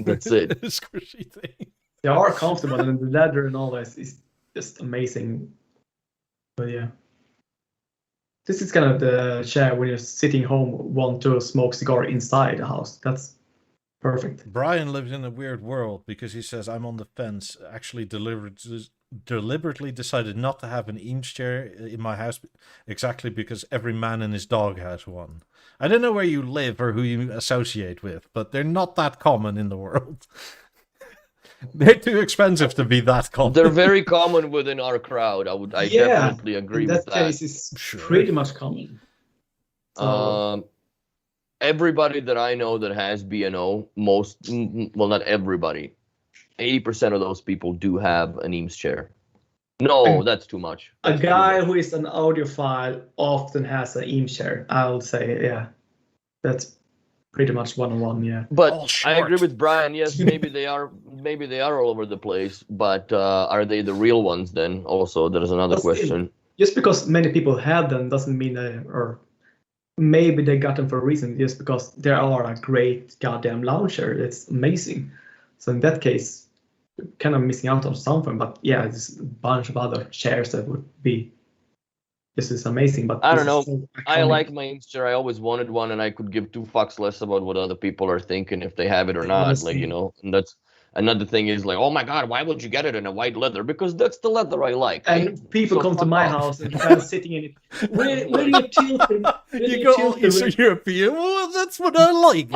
that's it squishy thing. They are comfortable, and the leather and all that is just amazing. But yeah, this is kind of the chair when you're sitting home, want to smoke cigar inside the house. That's perfect. Brian lives in a weird world because he says, I'm on the fence. Actually deliberately decided not to have an Eames chair in my house exactly because every man and his dog has one. I don't know where you live or who you associate with, but they're not that common in the world. They're too expensive to be that common. They're very common within our crowd. I definitely agree with that. In that case, it's pretty much common. Everybody that I know that has B&O, not everybody, 80% of those people do have an Eames chair. No, that's too much. A That's too guy much. who is an audiophile often has an Eames chair. I would say, yeah, that's pretty much 1-on-1. Yeah. But All I agree short. with Brian. Yes, maybe they are all over the place. But are they the real ones then? Also, there's another But still, question. just because many people have them doesn't mean or maybe they got them for a reason. Just because they are a great goddamn launcher, it's amazing. So in that case, kind of missing out on something. But yeah, there's a bunch of other chairs that would be. This is amazing, but I this don't know. is so I iconic. like my Eames chair. I always wanted one, and I could give 2 fucks less about what other people are thinking if they have it or not. Honestly. Like, you know, and that's another thing is like, oh my god, why would you get it in a white leather? Because that's the leather I like. And people So come to fuck my off. house and try sitting in it. Where do you tilt it? Where do You you go tilt all the Eastern European. Well, that's what I like.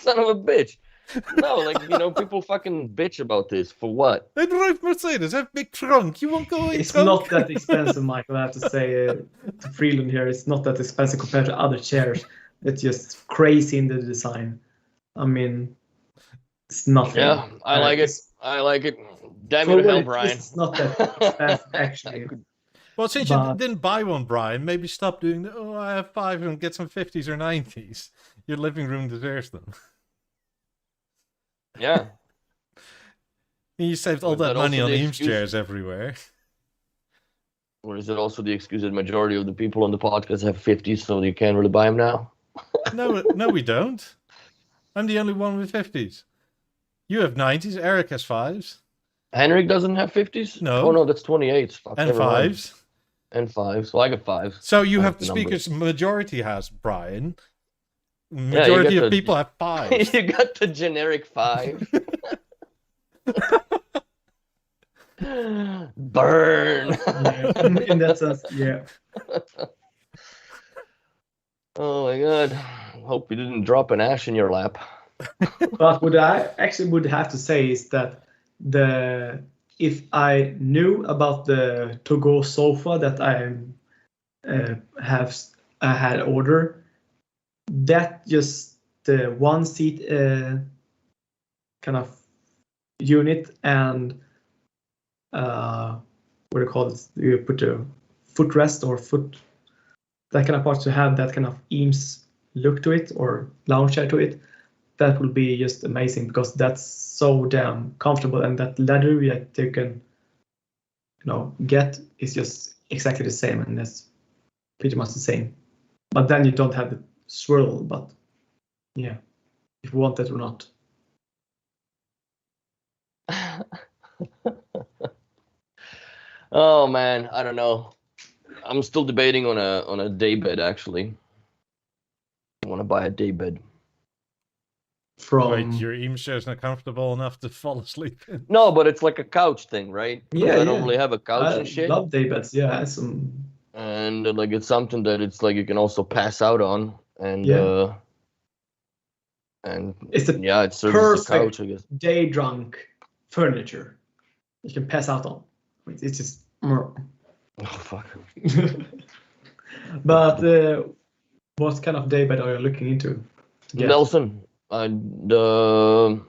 Son of a bitch. No, like, you know, people fucking bitch about this. For what? They drive Mercedes, have big trunk. You won't go in It's trunk? not that expensive, Michael. I have to say to Freeland here, it's not that expensive compared to other chairs. It's just crazy in the design. I mean, it's nothing. Yeah, I like it. It's- I like it. Damn for you to what hell, it is, Brian. it's not that expensive, actually. Well, since you But- didn't buy one, Brian, maybe stop doing the, oh, I have 5 and get some 50s or 90s. Your living room deserves them. Yeah. You saved all Is that that money also on the Eames excuse? chairs everywhere. Or is it also the excuse that majority of the people on the podcast have 50s, so you can't really buy them now? No, we don't. I'm the only one with 50s. You have 90s, Eric has 5s. Henrik doesn't have 50s? No. Oh, no, that's 28s. Fuck, And never mind. 5s. And 5s. So I got 5s. So you I have have the the numbers. speakers majority has, Brian. you Majority get of the- people have 5s. You got the generic 5. Burn. Yeah, in that sense, yeah. Oh my god. Hope you didn't drop an ash in your lap. But what I actually would have to say is that if I knew about the to-go sofa that I had ordered, that just the one seat kind of unit and what do you call it? You put a footrest or that kind of part to have that kind of Eames look to it or lounge chair to it. That will be just amazing because that's so damn comfortable, and that leather that you can, get is just exactly the same, and that's pretty much the same. But then you don't have the swirl. But yeah, if you want that or not. Oh man, I don't know. I'm still debating on a day bed actually. I want to buy a day bed. Wait, your Eames chair is not comfortable enough to fall asleep in. No, but it's like a couch thing, right? Yeah, I don't really have a couch I and shit. love day beds. Yeah, And like it's something that it's like you can also pass out on, and Yeah. and It's a yeah, it serves as a perfect couch, I guess. day drunk furniture you can pass out on. It's just. Oh fuck. But what kind of daybed are you looking into? Yeah. Nelson, the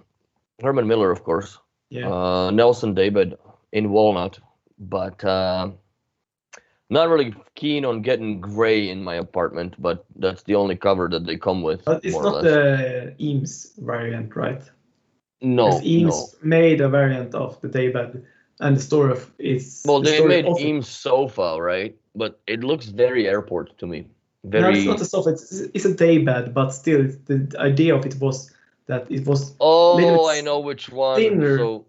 Herman Miller, of course. Yeah. Nelson daybed in walnut, but not really keen on getting gray in my apartment. But that's the only cover that they come with. But it's more or not less. the Eames variant, right? No, Because Eames no. made a variant of the daybed, and the story of it's. Well, the they story made of it- Eames sofa, right? But it looks very airport to me. No, Very. it's not a sofa. It's a daybed, but still, the idea of it was that it was Oh, little bit I know which one. thinner. So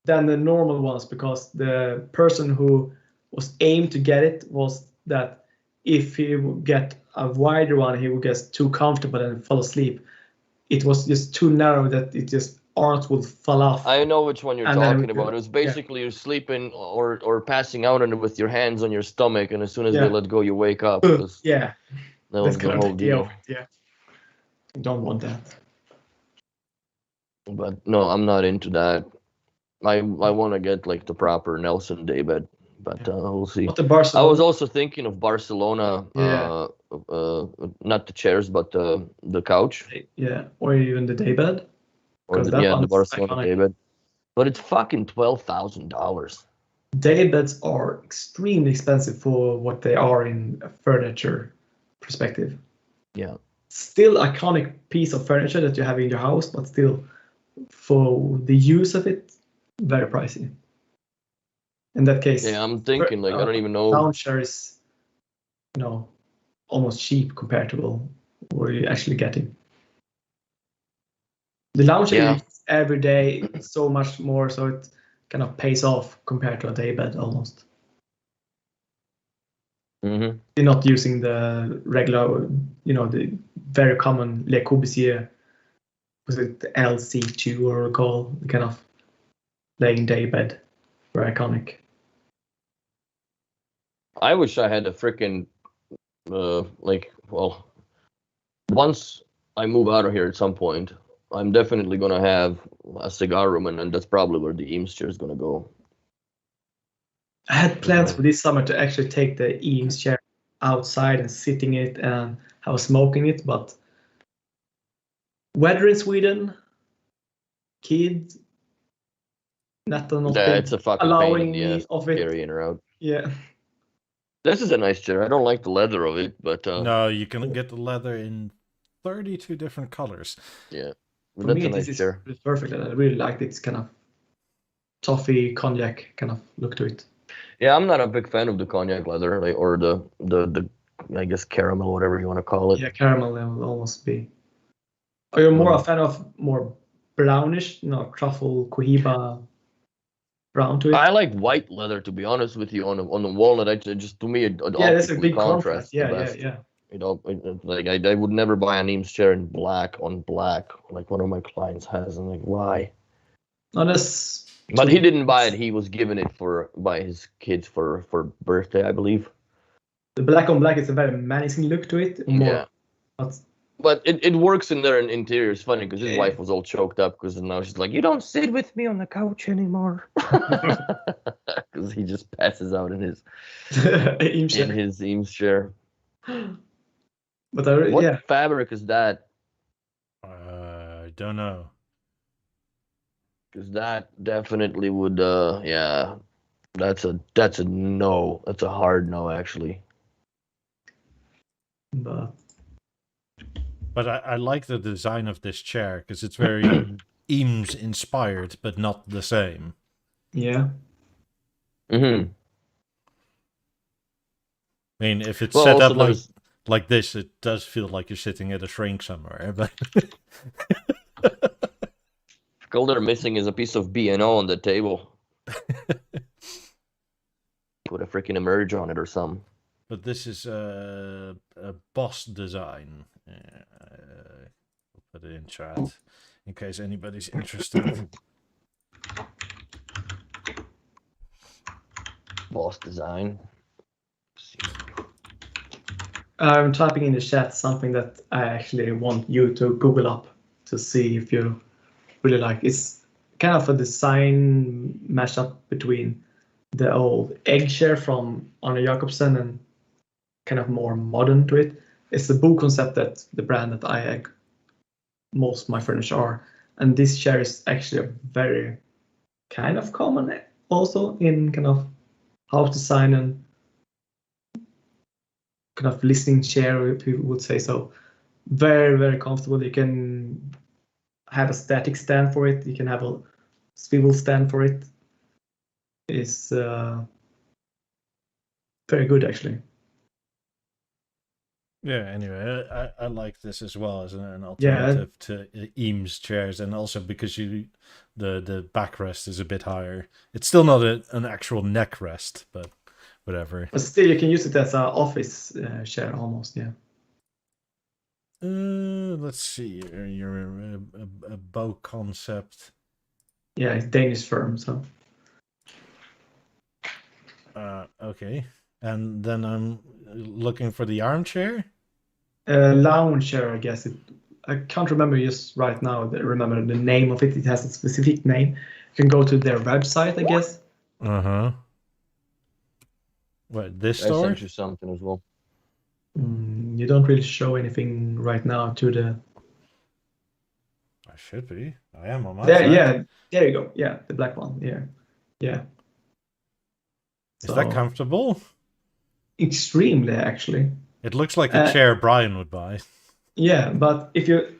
than the normal ones, because the person who was aimed to get it was that if he would get a wider one, he would get too comfortable and fall asleep. It was just too narrow that it just arms would fall off. I know which one you're And then talking it would- about. It was basically you're sleeping or passing out on it with your hands on your stomach, and as soon as Yeah. they let go, you wake up. 'Cause Yeah, that was that's the kind of whole the idea deal. of it. Yeah, you don't want that. But no, I'm not into that. I want to get like the proper Nelson daybed, but we'll see. But the I Barcelona, was also thinking of Barcelona. Yeah. Not the chairs, but the couch yeah, or even the daybed. or 'Cause the, that the one's Barcelona iconic. daybed. But it's fucking $12,000. daybeds are extremely expensive for what they are in a furniture perspective. Yeah. Still iconic piece of furniture that you have in your house, but still for the use of it, very pricey. In that case, Yeah, I'm thinking like I don't even know. lounge chair is, almost cheap compared to what you're actually getting. The lounge chair you use every day so much more, so it kind of pays off compared to a daybed almost. Mm-hmm. You're not using the regular, the very common Le Corbusier, was it the LC2 or recall, the kind of laying daybed, very iconic. I wish I had a freaking once I move out of here at some point, I'm definitely gonna have a cigar room, and that's probably where the Eames chair is gonna go. I had plans for this summer to actually take the Eames chair outside and sit in it and have a smoke in it, but weather in Sweden, kids, not It's a fucking allowing pain in the me ass of it. carrying her out. Yeah. This is a nice chair. I don't like the leather of it, but no, you can get the leather in 32 different colors. Yeah, For that's me, a nice this chair. is perfect. I really like its kind of toffee cognac kind of look to it. Yeah, I'm not a big fan of the cognac leather, or the I guess caramel, whatever you want to call it. Yeah, caramel will almost be. Are you more a fan of more brownish, truffle, cohiba brown to it? I like white leather, to be honest with you. On the walnut, to me it that's a big contrasts contrast. Yeah, the best. yeah. Like I would never buy an Eames chair in black on black, like one of my clients has. I'm like, why? But he didn't buy it. He was given it by his kids for birthday, I believe. The black on black is a very menacing look to it. Yeah. But it works in their interior. It's funny because his Yeah. wife was all choked up because now she's like, you don't sit with me on the couch anymore. Because he just passes out in his Eames chair. But what fabric is that? I don't know. Because that definitely would, that's a no. That's a hard no, actually. But I like the design of this chair because it's very Eames inspired, but not the same. Yeah. Mm-hmm. I mean, if it's set up like this, it does feel like you're sitting at a shrink somewhere. But all they're missing is a piece of B&O on the table. Put a freaking emerge on it or something. But this is a Boss design. We'll put it in chat in case anybody's interested. Boss design. I'm typing in the chat something that I actually want you to Google up to see if you really like. It's kind of a design mashup between the old egg chair from Arne Jacobsen and kind of more modern to it. It's the Bo concept, that the brand that I most of my furniture are, and this chair is actually a very kind of common also in kind of house design and kind of listening chair, if you would say so. Very, very comfortable. You can have a static stand for it. You can have a swivel stand for it. It's very good, actually. Yeah, anyway, I like this as well as an alternative to Eames chairs, and also because the backrest is a bit higher. It's still not an actual neck rest, but whatever. But still, you can use it as an office chair almost, yeah. Let's see. You're a Bo concept. Yeah, it's Danish firm, so. Okay. And then I'm looking for the armchair. Lounge chair, I guess. I can't remember just right now. Remember the name of it. It has a specific name. You can go to their website, I guess. What, this store? I sent you something as well. You don't really show anything right now to the. I should be. I am on my there, side. yeah. There you go. Yeah, the black one. Yeah. Is that comfortable? Extremely, actually. It looks like a chair Brian would buy. Yeah, but if you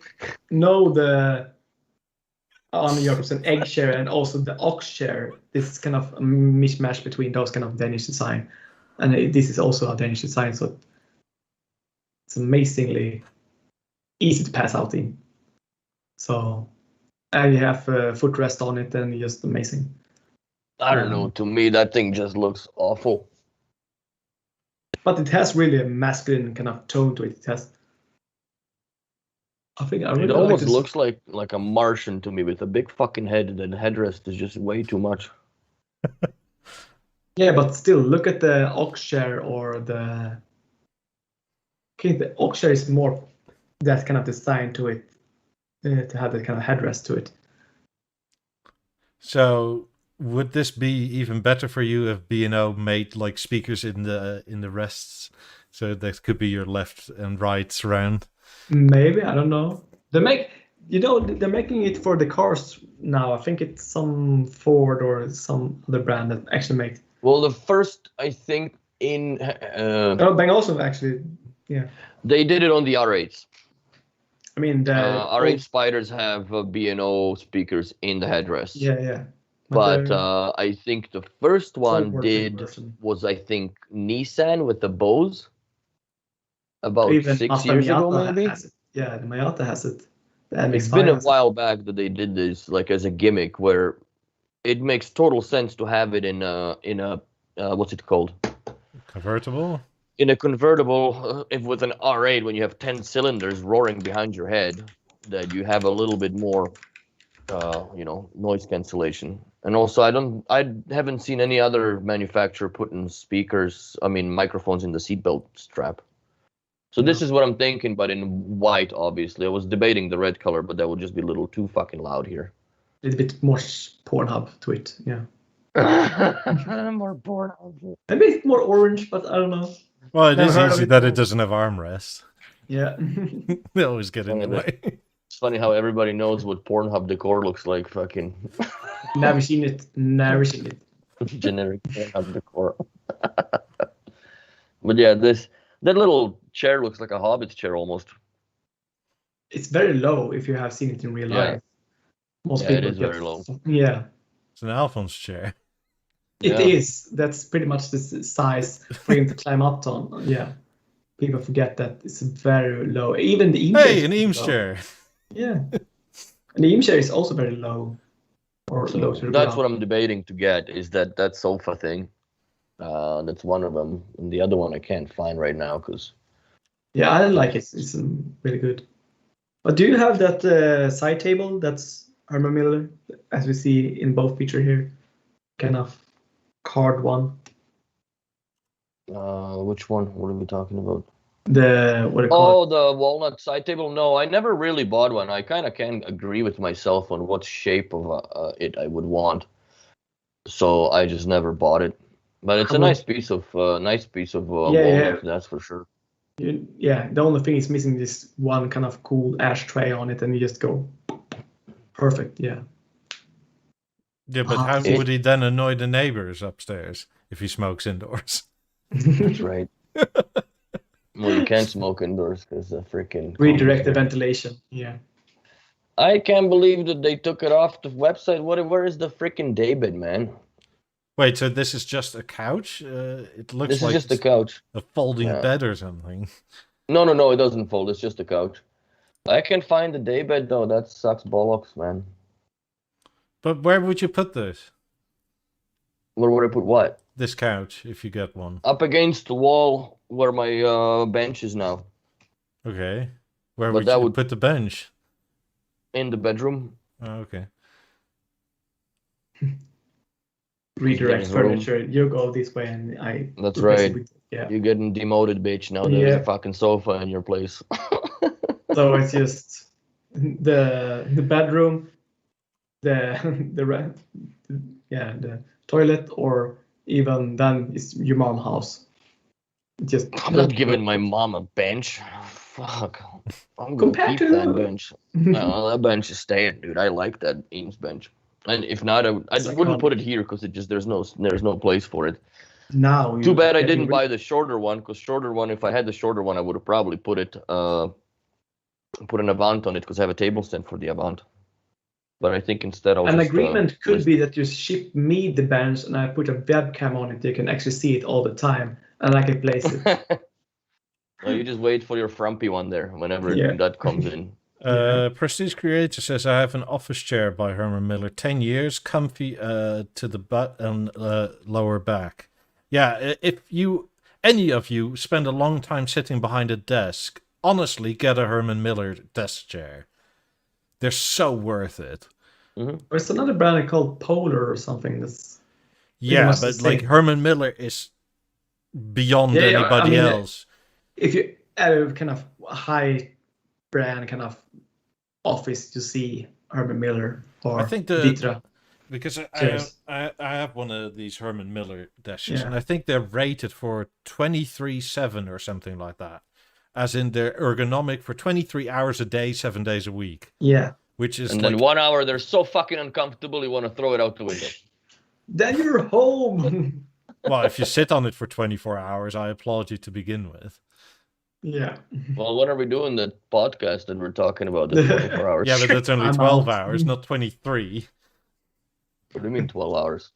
know the Arne Jacobsen egg chair and also the ox chair, this is kind of a mishmash between those kind of Danish design. And this is also a Danish design, so it's amazingly easy to pass out in. So, and you have a footrest on it, and just amazing. I don't know. To me, that thing just looks awful. But it has really a masculine kind of tone to it. It has. I think I really It almost like looks like a Martian to me with a big fucking head. And the headrest is just way too much. Yeah, but still, look at the ox chair or the. Okay, the ox chair is more that kind of design to it, to have that kind of headrest to it. So, would this be even better for you if B&O made like speakers in the rests, so that could be your left and right surround? Maybe, I don't know. They're making it for the cars now. I think it's some Ford or some other brand that actually makes. Well, the first, I think, Bang also actually, yeah. They did it on the R8s. I mean, the R8 Spiders have B&O speakers in the headrest. Yeah. But I think the first one version. was, I think, Nissan with the Bose. About Even 6 years ago, maybe. Yeah, the Miata has it. It's been a while back that they did this, like as a gimmick, where it makes total sense to have it in a what's it called? Convertible. In a convertible, if with an R8, when you have 10 cylinders roaring behind your head, that you have a little bit more, noise cancellation. And also, I haven't seen any other manufacturer putting microphones in the seatbelt strap. So this is what I'm thinking, but in white, obviously. I was debating the red color, but that would just be a little too fucking loud here. A little bit more Pornhub to it, yeah. More Pornhub. A bit more orange, but I don't know. Well, it is easy that it doesn't have armrest. Yeah. They always get in the way. It's funny how everybody knows what Pornhub decor looks like. Fucking. Never seen it. Generic Pornhub decor. But yeah, that little chair looks like a Hobbit's chair almost. It's very low if you have seen it in real life. Most people it is very low. Yeah. It's an Alphonse chair. It is. That's pretty much the size for him to climb up on. Yeah. People forget that it's very low. Even the Eames chair. Hey, an Eames chair. Yeah. And the Eames chair is also very low. Or low to the That's ground. what I'm debating to get, is that sofa thing. That's one of them. And the other one I can't find right now because. Yeah, I like it. It's really good. But do you have that side table that's Arma Miller, as we see in both picture here? Kind of card one. Which one? What are we talking about? The walnut side table. No, I never really bought one. I kind of can't agree with myself on what shape of it I would want, so I just never bought it. But it's a nice piece of walnut, that's for sure. Yeah, the only thing is missing this one kind of cool ashtray on it, and you just go perfect. Yeah. Yeah, but how would he then annoy the neighbors upstairs if he smokes indoors? That's right. Well, you can't smoke indoors because the freaking redirect the ventilation. Yeah. I can't believe that they took it off the website. Where is the freaking daybed, man? Wait, so this is just a couch? It looks like just a couch, a folding bed or something. No, it doesn't fold. It's just a couch. I can't find the daybed though. That sucks bollocks, man. But where would you put this? Where would I put what? This couch, if you get one. Up against the wall where my bench is now. Okay. Where would you put the bench? In the bedroom. Oh, okay. Redirect furniture. You go this way, and I. That's right. Yeah. You're getting demoted, bitch. Now there's a fucking sofa in your place. So it's just the bedroom, the toilet, or even then it's your mom's house. I'm not giving my mom a bench. Fuck. I'm gonna keep that bench. No, that bench is staying, dude. I like that Eames bench. And if not, I wouldn't put it here because there's no place for it. now. Too bad I didn't buy the shorter one, because shorter one, if I had the shorter one, I would have probably put an Avant on it, because I have a table stand for the Avant. But I think instead I'll An just, agreement could be that you ship me the bench and I put a webcam on it. You can actually see it all the time, and I can place it. Well, you just wait for your frumpy one there whenever that comes in. Prestige Creator says, I have an office chair by Herman Miller, 10 years, comfy to the butt and lower back. Yeah, if any of you spend a long time sitting behind a desk, honestly, get a Herman Miller desk chair. They're so worth it. Mm-hmm. There's another brand called Polar or something. That's but like Herman Miller is beyond anybody else. If you kind of high brand kind of office, you see Herman Miller or I think Vitra. Because I have one of these Herman Miller desks, and I think they're rated for 23/7 or something like that. As in they're ergonomic for 23 hours a day, 7 days a week. Yeah. Which is and then 1 hour, they're so fucking uncomfortable, you want to throw it out the window. Then you're home. Well, if you sit on it for 24 hours, I applaud you to begin with. Yeah. Well, when are we doing the podcast that we're talking about? The 24 hours. Yeah, but that's only 12 hours, not 23. What do you mean 12 hours?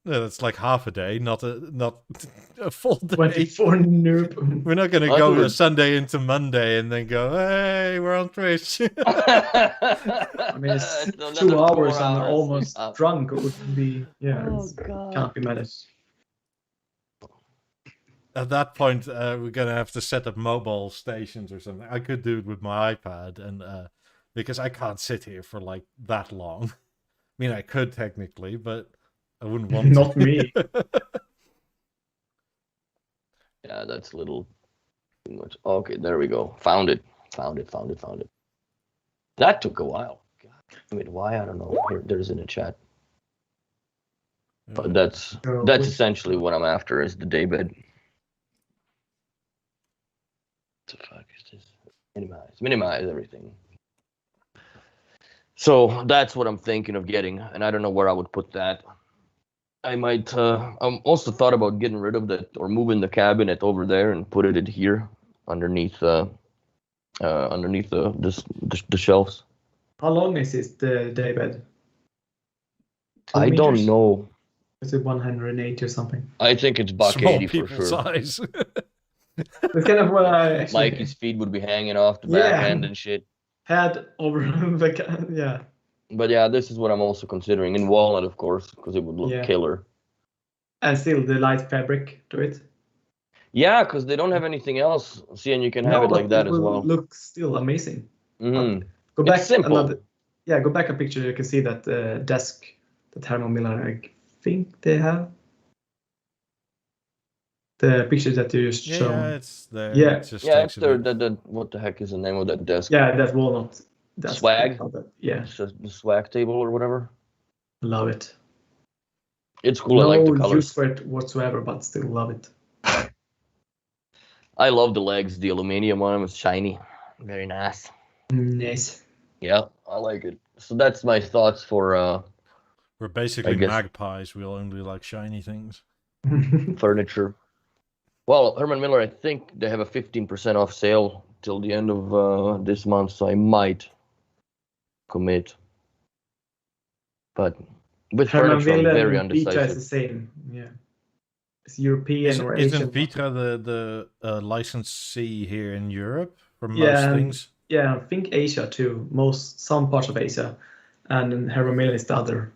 Yeah, that's like half a day, not a full day. 24 noob. We're not going to go a Sunday into Monday and then go, hey, we're on Twitch. I mean, it's 2 hours and almost drunk. It would be, can't be managed. At that point, we're going to have to set up mobile stations or something. I could do it with my iPad, and because I can't sit here for like that long. I mean, I could technically, but I wouldn't want to. Not me. Yeah, that's a little too much. Okay, there we go. Found it. That took a while. God, I mean, why? I don't know. There's in the chat. But that's essentially what I'm after, is the daybed. What the fuck is this? Minimize everything. So that's what I'm thinking of getting, and I don't know where I would put that. I might. I'm also thought about getting rid of that, or moving the cabinet over there and put it in here underneath the shelves. How long is this the daybed? I don't know. Is it 180 or something? I think it's buck 80 for sure. Size. That's kind of what I actually... Mikey's feet would be hanging off the back end and shit. Head over the... Yeah. But yeah, this is what I'm also considering. In walnut, of course, because it would look killer. And still the light fabric to it. Yeah, because they don't have anything else. See, and you can have it like that as well. Look still amazing. Mm-hmm. Go back. It's simple. Go back a picture. You can see that desk that Herman Miller, I think they have. The picture that you just showed. Yeah, it's there. Yeah, it's there. What the heck is the name of that desk? Yeah, that walnut. That's swag. Yeah, it's just the swag table or whatever. Love it. It's cool. I like the colors. No use for it whatsoever, but still love it. I love the legs. The aluminum on them is shiny. Very nice. Nice. Yeah, I like it. So that's my thoughts for. We're basically magpies. We only like shiny things. Furniture. Well, Herman Miller, I think they have a 15% off sale till the end of this month, so I might commit. But with Herman furniture, I'm very and undecisive. Vitra is the same, yeah. It's European or Asian. Isn't Vitra the licensee here in Europe for most things? Yeah, I think Asia too. Some parts of Asia, and then Herman Miller is the other.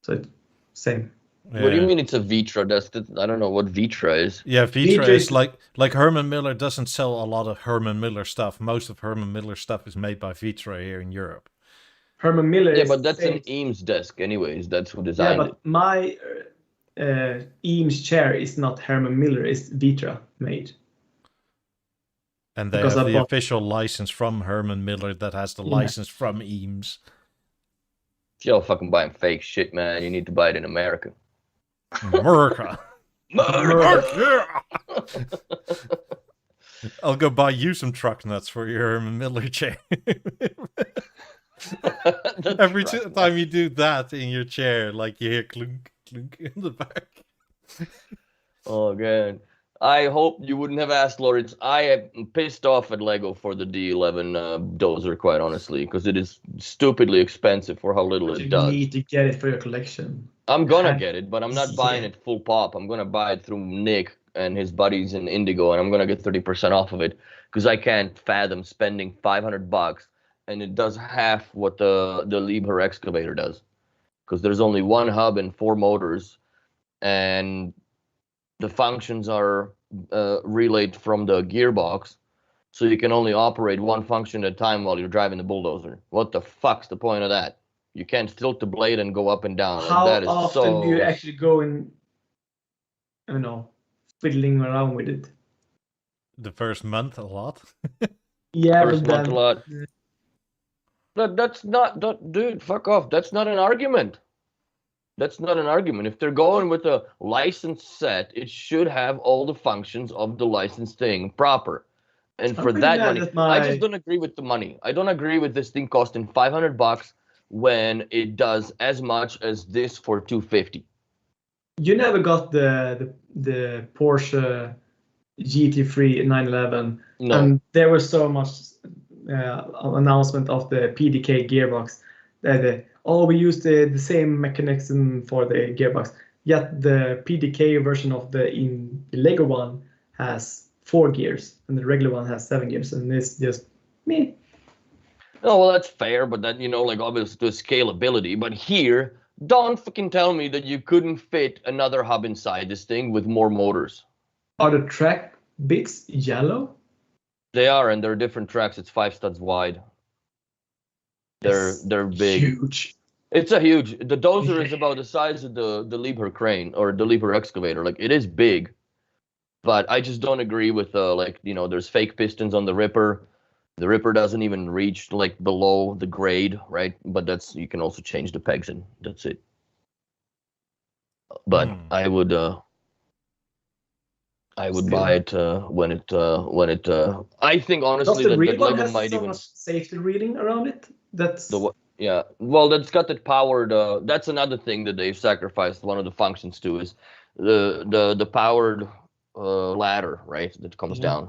So it's same. Yeah. What do you mean it's a Vitra? I don't know what Vitra is. Yeah, Vitra is like Herman Miller doesn't sell a lot of Herman Miller stuff. Most of Herman Miller stuff is made by Vitra here in Europe. Herman Miller. Yeah, but that's an Eames desk, anyways. That's who designed it. Yeah, but my Eames chair is not Herman Miller. It's Vitra made. And they have the official license from Herman Miller that has the license from Eames. You don't fucking buy fake shit, man. You need to buy it in America. America. I'll go buy you some truck nuts for your Herman Miller chair. Every time you do that in your chair, like you hear clunk, clunk in the back. Oh, God. I hope you wouldn't have asked, Lawrence. I am pissed off at Lego for the D11 dozer, quite honestly, because it is stupidly expensive for how little But it you does. need to get it for your collection. I'm gonna get it, but I'm not buying Yeah. it full pop. I'm gonna buy it through Nick and his buddies in Indigo, and I'm gonna get 30% off of it because I can't fathom spending $500, and it does half what the Liebherr excavator does. Because there's only one hub and 4 motors, and the functions are relayed from the gearbox, so you can only operate one function at a time while you're driving the bulldozer. What the fuck's the point of that? You can't tilt the blade and go up and down. Like, How that is often do you so... actually go and, fiddling around with it? The first month, a lot. Yeah, First but month then a lot. That's not, dude, fuck off. That's not an argument. That's not an argument. If they're going with a licensed set, it should have all the functions of the licensed thing proper. And I'm for pretty that mad money, at I just don't agree with the money. I don't agree with this thing costing $500 when it does as much as this for $250. You never got the Porsche GT3 911, No. and there was so much announcement of the PDK gearbox that we use the same mechanism for the gearbox. Yet the PDK version of the Lego one has 4 gears, and the regular one has 7 gears, and it's just me. Oh, well, that's fair, but that, like, obviously the scalability. But here, don't fucking tell me that you couldn't fit another hub inside this thing with more motors. Are the track bits yellow? They are, and they're different tracks. It's 5 studs wide. They're big. Huge. It's a huge. The dozer is about the size of the Liebherr crane or the Liebherr excavator. Like, it is big, but I just don't agree with there's fake pistons on the Ripper. The Ripper doesn't even reach like below the grade, right? But you can also change the pegs and that's it. But I would buy it when it I think honestly Does the that real one Lego has might so even much safety reading around it? That's yeah. Well, that's got that powered. That's another thing that they've sacrificed. One of the functions too is the powered ladder, right? That comes down.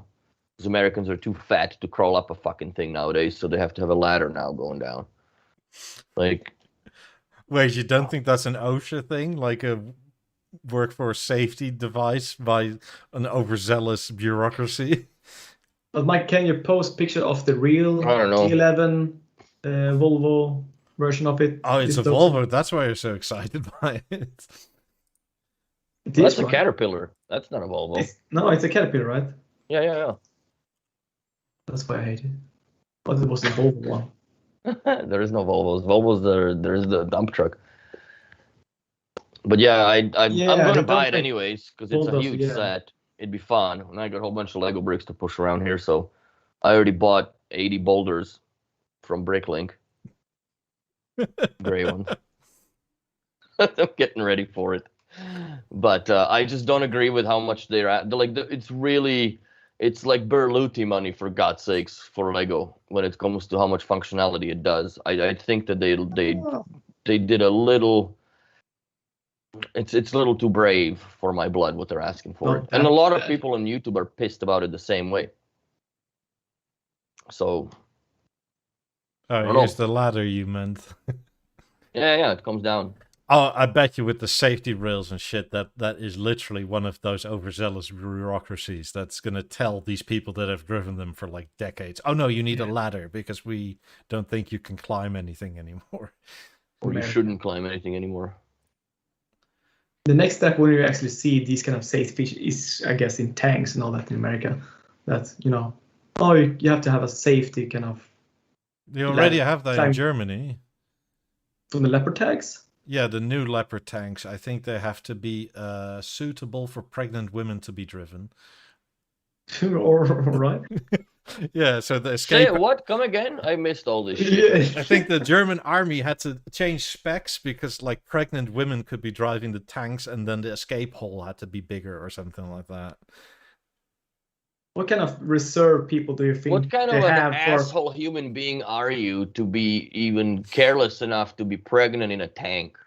Because Americans are too fat to crawl up a fucking thing nowadays, so they have to have a ladder now going down. Like, wait, you don't think that's an OSHA thing, like a workforce safety device by an overzealous bureaucracy? But Mike, can you post picture of the real I don't know. T11 Volvo version of it? Oh, it's a Volvo. That's why you're so excited by it. That's a Caterpillar. That's not a Volvo. It's a Caterpillar, right? Yeah. That's why I hate it. But it was the Volvo one. There is no Volvos. Volvos, there's the dump truck. But yeah, I'm gonna buy it anyways because it's a huge set. It'd be fun. And I got a whole bunch of Lego bricks to push around here, so I already bought 80 boulders from Bricklink. Gray ones. I'm getting ready for it. But I just don't agree with how much they're at. It's like Berluti money, for God's sakes, for Lego when it comes to how much functionality it does. I think that they did a little. It's a little too brave for my blood what they're asking for it. And a lot of people on YouTube are pissed about it the same way. So. Here's the ladder you meant. Yeah, it comes down. Oh, I bet you with the safety rails and shit, that is literally one of those overzealous bureaucracies that's going to tell these people that have driven them for like decades, oh no, you need a ladder because we don't think you can climb anything anymore. Or you shouldn't climb anything anymore. The next step when you actually see these kind of safety is, I guess, in tanks and all that in America. That, you have to have a safety kind of... They already have that in Germany. From the Leopard tanks? Yeah, the new Leopard tanks. I think they have to be suitable for pregnant women to be driven. All right. Yeah, so the escape... Say what? Come again? I missed all this shit. I think the German army had to change specs because, like, pregnant women could be driving the tanks and then the escape hole had to be bigger or something like that. What kind of reserve people do you think what kind of an asshole human being are you to be even careless enough to be pregnant in a tank?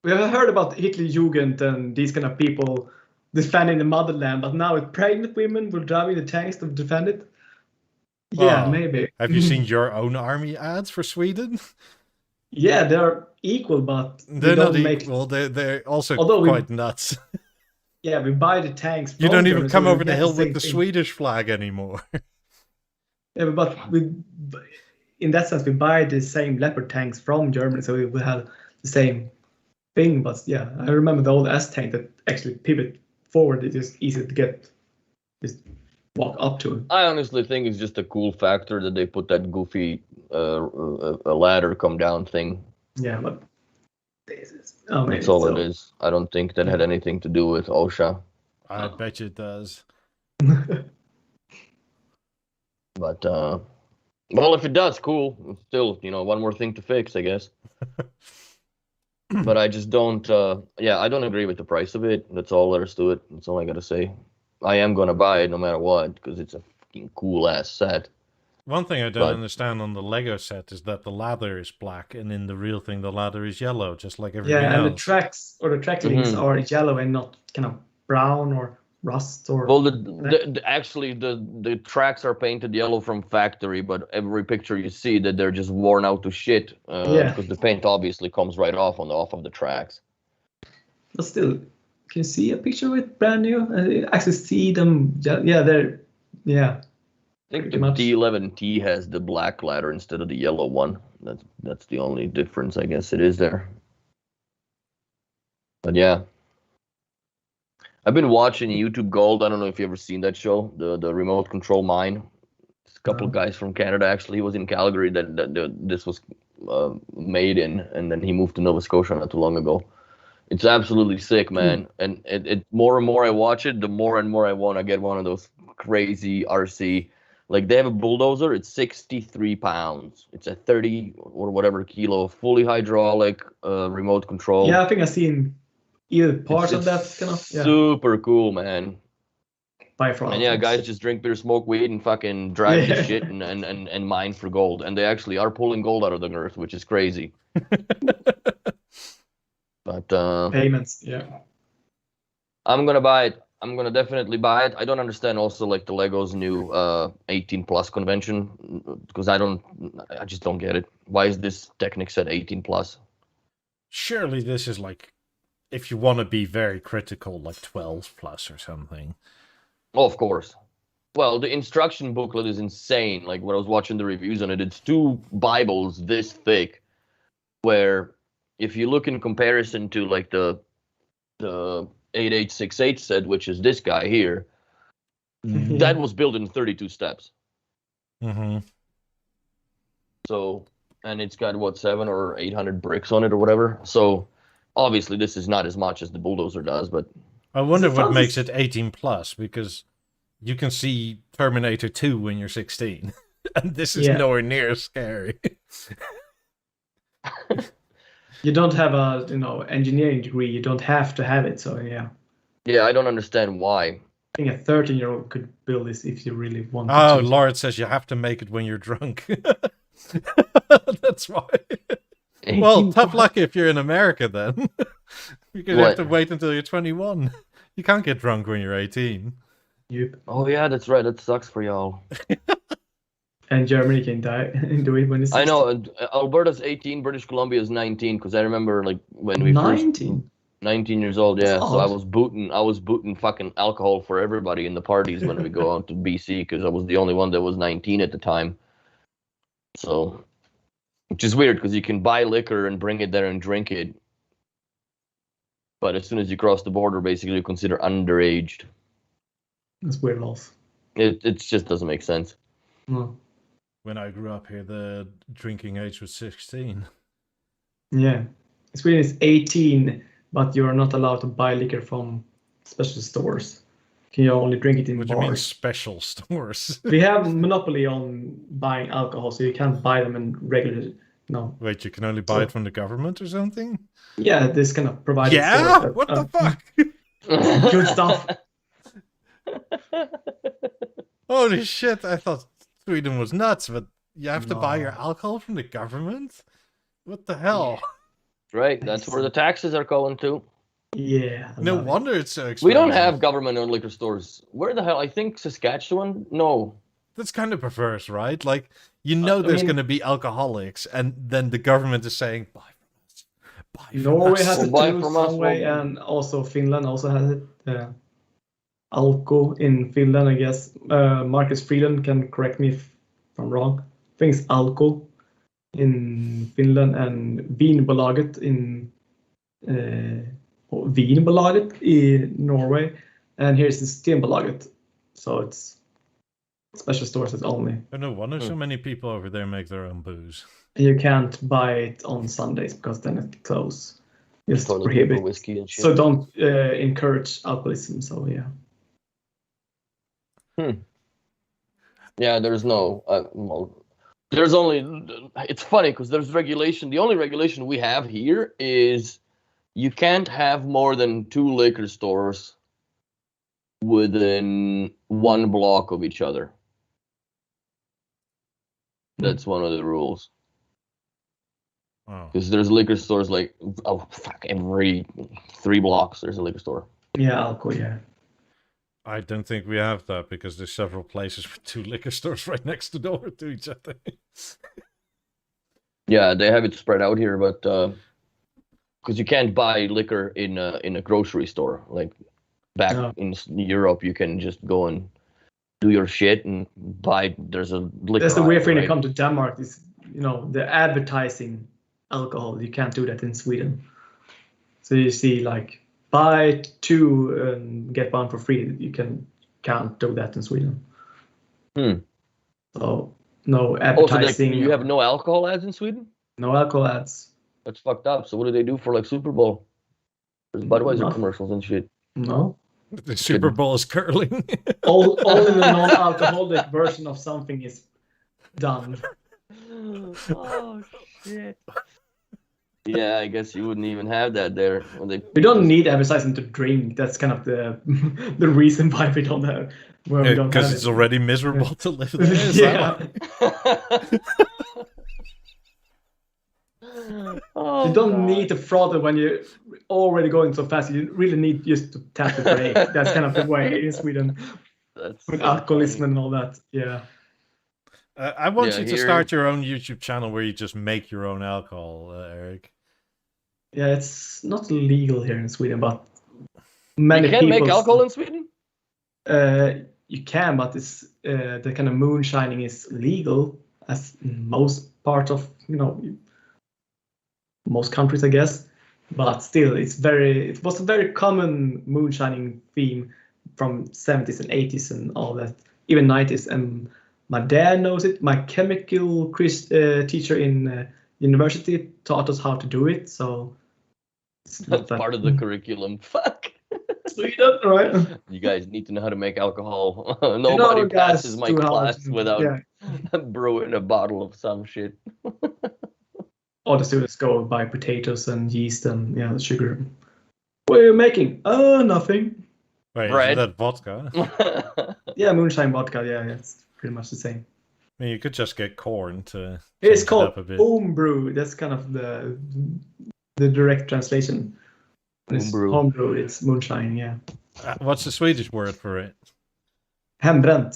We have heard about Hitler Jugend and these kind of people defending the motherland, but now with pregnant women will driving the tanks to defend it. Yeah, Well, maybe. Have you seen your own army ads for Sweden? Yeah, they're equal, but They're don't not make. equal. They're also Although quite nuts. Yeah, we buy the tanks. You from don't even Germany, come so we over the get hill same with the thing. Swedish flag anymore. Yeah, but in that sense, we buy the same Leopard tanks from Germany, so we will have the same thing. But yeah, I remember the old S tank that actually pivot forward. It's just easy to just walk up to. I honestly think it's just a cool factor that they put that goofy a ladder come down thing. Yeah, but That's all it is. I don't think that had anything to do with OSHA. I bet you it does. But well, if it does, cool. It's still, one more thing to fix, I guess. But I just don't. I don't agree with the price of it. That's all there is to it. That's all I gotta say. I am gonna buy it no matter what because it's a fucking cool ass set. One thing I don't understand on the Lego set is that the ladder is black, and in the real thing, the ladder is yellow, just like everything else. Yeah, and the tracks or the track links are yellow and not kind of brown or rust or. Well, actually the tracks are painted yellow from factory, but every picture you see that they're just worn out to shit because the paint obviously comes right off of the tracks. But still, can you see a picture with brand new? I actually see them. Yeah, they're I think the D11T has the black ladder instead of the yellow one. That's the only difference, I guess it is there. But yeah. I've been watching YouTube Gold. I don't know if you ever seen that show, the remote control mine. It's a couple of guys from Canada, actually. He was in Calgary that this was made in, and then he moved to Nova Scotia not too long ago. It's absolutely sick, man. And it more and more I watch it, the more and more I want to get one of those crazy RC. Like, they have a bulldozer. It's 63 pounds. It's a 30 or whatever kilo, fully hydraulic, remote control. Yeah, I think I've seen either parts of that kind of. Yeah. Super cool, man. By far. And yeah, guys just drink beer, smoke weed, and fucking drive this shit and mine for gold. And they actually are pulling gold out of the earth, which is crazy. But payments, yeah. I'm gonna buy it. I'm gonna definitely buy it. I don't understand also like the Lego's new 18 plus convention because I just don't get it. Why is this Technic set 18 plus? Surely this is like, if you want to be very critical, like 12 plus or something. Oh, of course. Well, the instruction booklet is insane. Like when I was watching the reviews on it, it's 2 Bibles this thick. Where if you look in comparison to like the 8868 set, which is this guy here, that was built in 32 steps. Mm-hmm. So, and it's got what, 700 or 800 bricks on it or whatever. So, obviously, this is not as much as the bulldozer does, but I wonder what makes it 18 plus, because you can see Terminator 2 when you're 16, and this is nowhere near as scary. You don't have a engineering degree. You don't have to have it. So yeah. Yeah, I don't understand why. I think a 13-year-old could build this if you really want to. Oh, Lord says you have to make it when you're drunk. That's why. Well, tough luck if you're in America then. Because you have to wait until you're 21. You can't get drunk when you're 18. Yep. Oh yeah, that's right. That sucks for y'all. And Germany can do it when it's 16. I know. Alberta's 18, British Columbia is 19. Because I remember like when we 19. 19 years old, yeah. That's so odd. I was booting fucking alcohol for everybody in the parties when we go out to BC because I was the only one that was 19 at the time. So, which is weird because you can buy liquor and bring it there and drink it. But as soon as you cross the border, basically you're considered underaged. That's weird laws. It just doesn't make sense. No. When I grew up here, the drinking age was 16. Yeah. Sweden is 18, but you're not allowed to buy liquor from special stores. You can only drink it in What bars. do you mean special stores? We have monopoly on buying alcohol, so you can't buy them in regular. No. Wait, you can only buy it from the government or something? Yeah, this kind of provides. Yeah? What the fuck? Good stuff. Holy shit, I thought Sweden was nuts, but you have to buy your alcohol from the government? What the hell? Right, that's where the taxes are going to. Yeah. I No love it. wonder it's so expensive. We don't have government-owned liquor stores. Where the hell? I think Saskatchewan? No. That's kind of perverse, right? Like, you know there's going to be alcoholics, and then the government is saying, buy from us. Buy from Norway us. has it buy too, from us, some way, well- and also Finland also has it. Alko in Finland, I guess. Marcus Freeland can correct me if I'm wrong. I think it's Alko in Finland and Vinbolaget in Vinbolaget in Norway, and here's the Stenbolaget. So it's special stores that only. Oh, no wonder so many people over there make their own booze. You can't buy it on Sundays because then it closes. It's Toilet paper, prohibited. whiskey and shit. So don't encourage alcoholism. So yeah. Yeah, there's no. There's only. It's funny because there's regulation. The only regulation we have here is you can't have more than 2 liquor stores within 1 block of each other. That's one of the rules. Oh. Because there's liquor stores like every 3 blocks there's a liquor store. Yeah, alcohol. Yeah. I don't think we have that because there's several places with 2 liquor stores right next door to each other. Yeah, they have it spread out here, but because you can't buy liquor in a grocery store. Like back in Europe, you can just go and do your shit and buy. There's a liquor. That's the weird thing right? to come to Denmark is, the advertising alcohol. You can't do that in Sweden. So you see like buy 2 and get 1 for free. You can't do that in Sweden. So no advertising. Also, you have no alcohol ads in Sweden? No alcohol ads. That's fucked up. So what do they do for like Super Bowl? There's Budweiser Nothing. commercials and shit. No. The Super Bowl is curling. All in the non-alcoholic version of something is done. Oh shit. Yeah, I guess you wouldn't even have that there. When they We don't need advertising to drink. That's kind of the reason why we don't have. Where we don't have Because it's it. already miserable to live there. Is that Yeah. Oh, You don't God. need to throttle when you're already going so fast. You really need just to tap the brake. That's kind of the way in Sweden That's with so alcoholism funny. and all that. Yeah. I want Yeah, you to here- start your own YouTube channel where you just make your own alcohol, Eric. Yeah, it's not legal here in Sweden, but many You can't make people- alcohol in Sweden? You can, but it's the kind of moonshining is legal as in most parts of most countries, I guess. But still, it was a very common moonshining theme from 70s and 80s and all that, even 90s. And my dad knows it. My chemical teacher in university taught us how to do it. So it's not That's part of the curriculum. Fuck. Sweden, right? You guys need to know how to make alcohol. You Nobody know, guys, passes my do how class to- without yeah. brewing a bottle of some shit. All the students go buy potatoes and yeast and sugar. What are you making? Oh, nothing. Wait, Bread. is that vodka? Yeah, moonshine vodka. Yeah, it's pretty much the same. I mean, you could just get corn to It's change it called up a bit. homebrew. That's kind of the direct translation. When it's Homebrew. homebrew, it's moonshine. Yeah, What's the Swedish word for it? hembränt.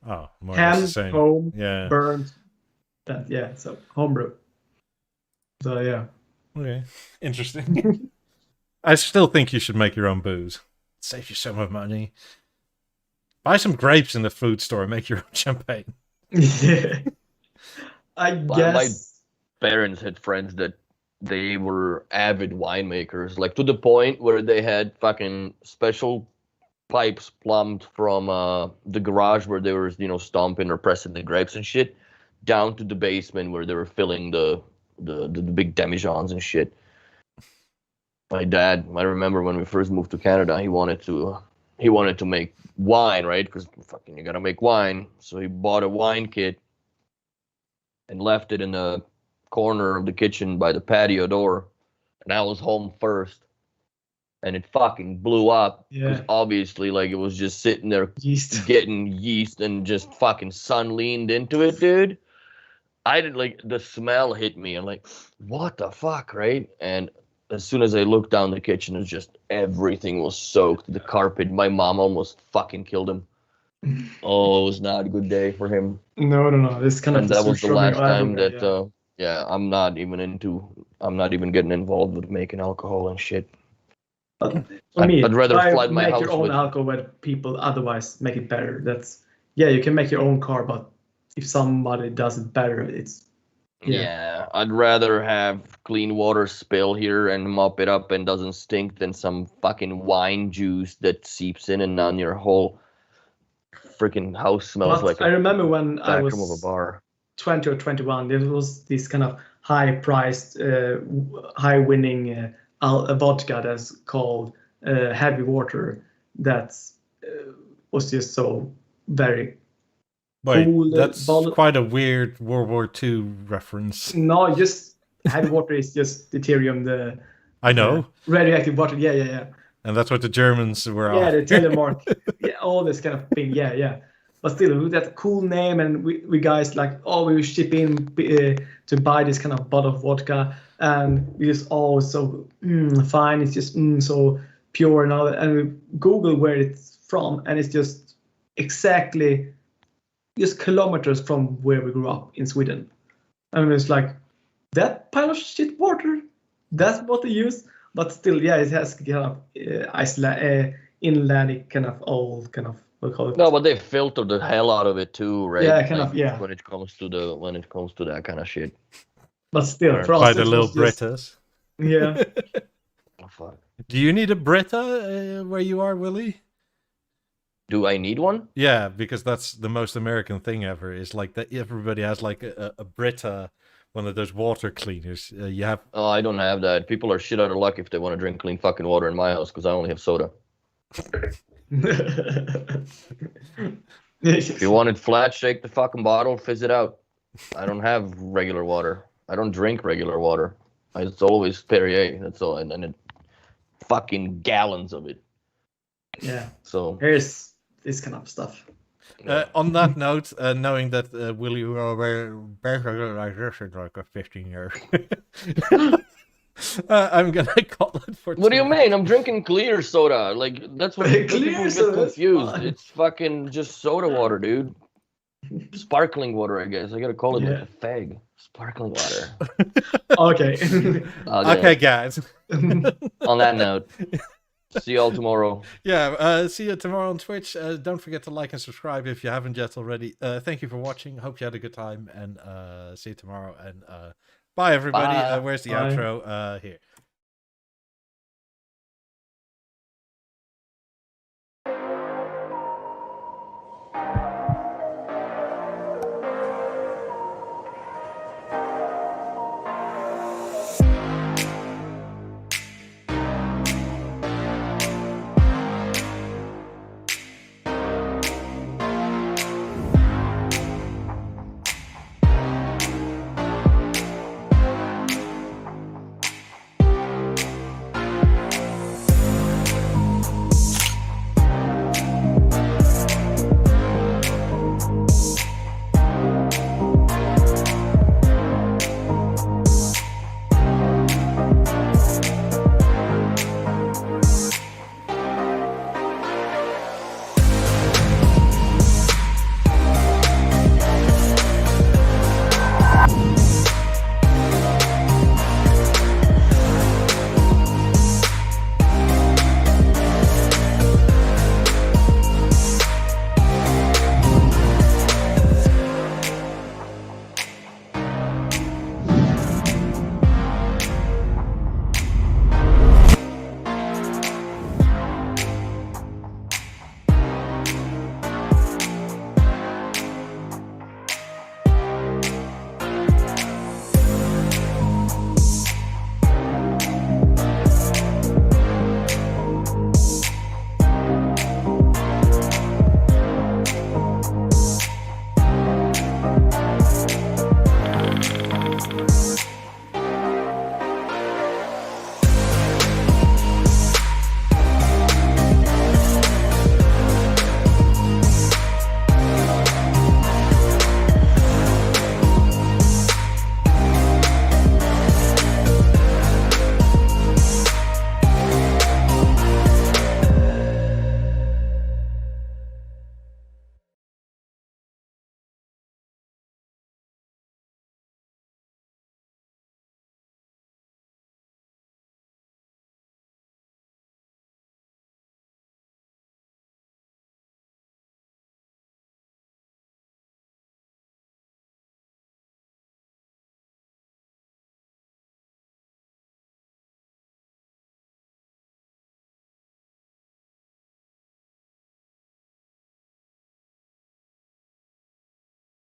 Oh, more or less Ham, the same. home, Yeah. burnt. That, yeah, so homebrew. So yeah. Okay. Interesting. I still think you should make your own booze. Save you so much money. Buy some grapes in the food store and make your own champagne. Yeah. I My guess. Parents had friends that they were avid winemakers, like to the point where they had fucking special pipes plumbed from the garage where they were, stomping or pressing the grapes and shit, down to the basement where they were filling the big demijohns and shit. My dad, I remember when we first moved to Canada, he wanted to make wine, right? Because fucking you gotta make wine. So he bought a wine kit and left it in the corner of the kitchen by the patio door. And I was home first. And it fucking blew up. Because Yeah. obviously, like, it was just sitting there Yeast. getting yeast and just fucking sun leaned into it, dude. I did, like, the smell hit me. I'm like, what the fuck, right? And as soon as I looked down the kitchen, it was just everything was soaked. The carpet. My mom almost fucking killed him. Oh, it was not a good day for him. No. This kind And of that was the last time everywhere, that I'm not even getting involved with making alcohol and shit. But for me, I'd rather try flood my make house your own with alcohol where people otherwise make it better. That's you can make your own car, but if somebody does it better, it's I'd rather have clean water spill here and mop it up and doesn't stink than some fucking wine juice that seeps in and on your whole freaking house smells But like I remember when I back room of a was bar. 20 or 21, there was this kind of high-priced, high-winning vodka that's called Heavy Water. That was just so very Wait, cool. that's quite a weird World War II reference. No, just Heavy Water is just deuterium, I know. radioactive water. Yeah. And that's what the Germans were Yeah, after. the telemark. Yeah, all this kind of thing. Yeah. But still, with that cool name, and we guys like, we ship in to buy this kind of bottle of vodka, and we just so fine. It's just so pure and all that. And we Google where it's from, and it's just exactly just kilometers from where we grew up in Sweden. And it's like that pile of shit water. That's what they use. But still, it has kind of inlandic kind of old kind of. No, but they filter the hell out of it too, right? Yeah, kind of. When it comes to that kind of shit. But still, for us, by the little Britas. Yeah. Oh, fuck. Do you need a Brita where you are, Willie? Do I need one? Yeah, because that's the most American thing ever. Is like that everybody has like a Brita, one of those water cleaners. You have. Oh, I don't have that. People are shit out of luck if they want to drink clean fucking water in my house because I only have soda. If you want it flat, shake the fucking bottle, fizz it out. I don't have regular water. I don't drink regular water. It's always Perrier. That's all, and it, fucking gallons of it. Yeah. So here's this kind of stuff. On that note, knowing that Willie were basically like this in like 15 years, I'm gonna call it for. What do you mean? I'm drinking clear soda. Like that's what people get confused. It's fucking just soda water, dude. Sparkling water, I guess. I gotta call it like a fag. Sparkling water. Okay. Okay, guys. On that note, see y'all tomorrow. Yeah, see you tomorrow on Twitch. Don't forget to like and subscribe if you haven't yet already. Thank you for watching. Hope you had a good time, and see you tomorrow. And bye, everybody. Bye. Where's the Bye. outro? Here.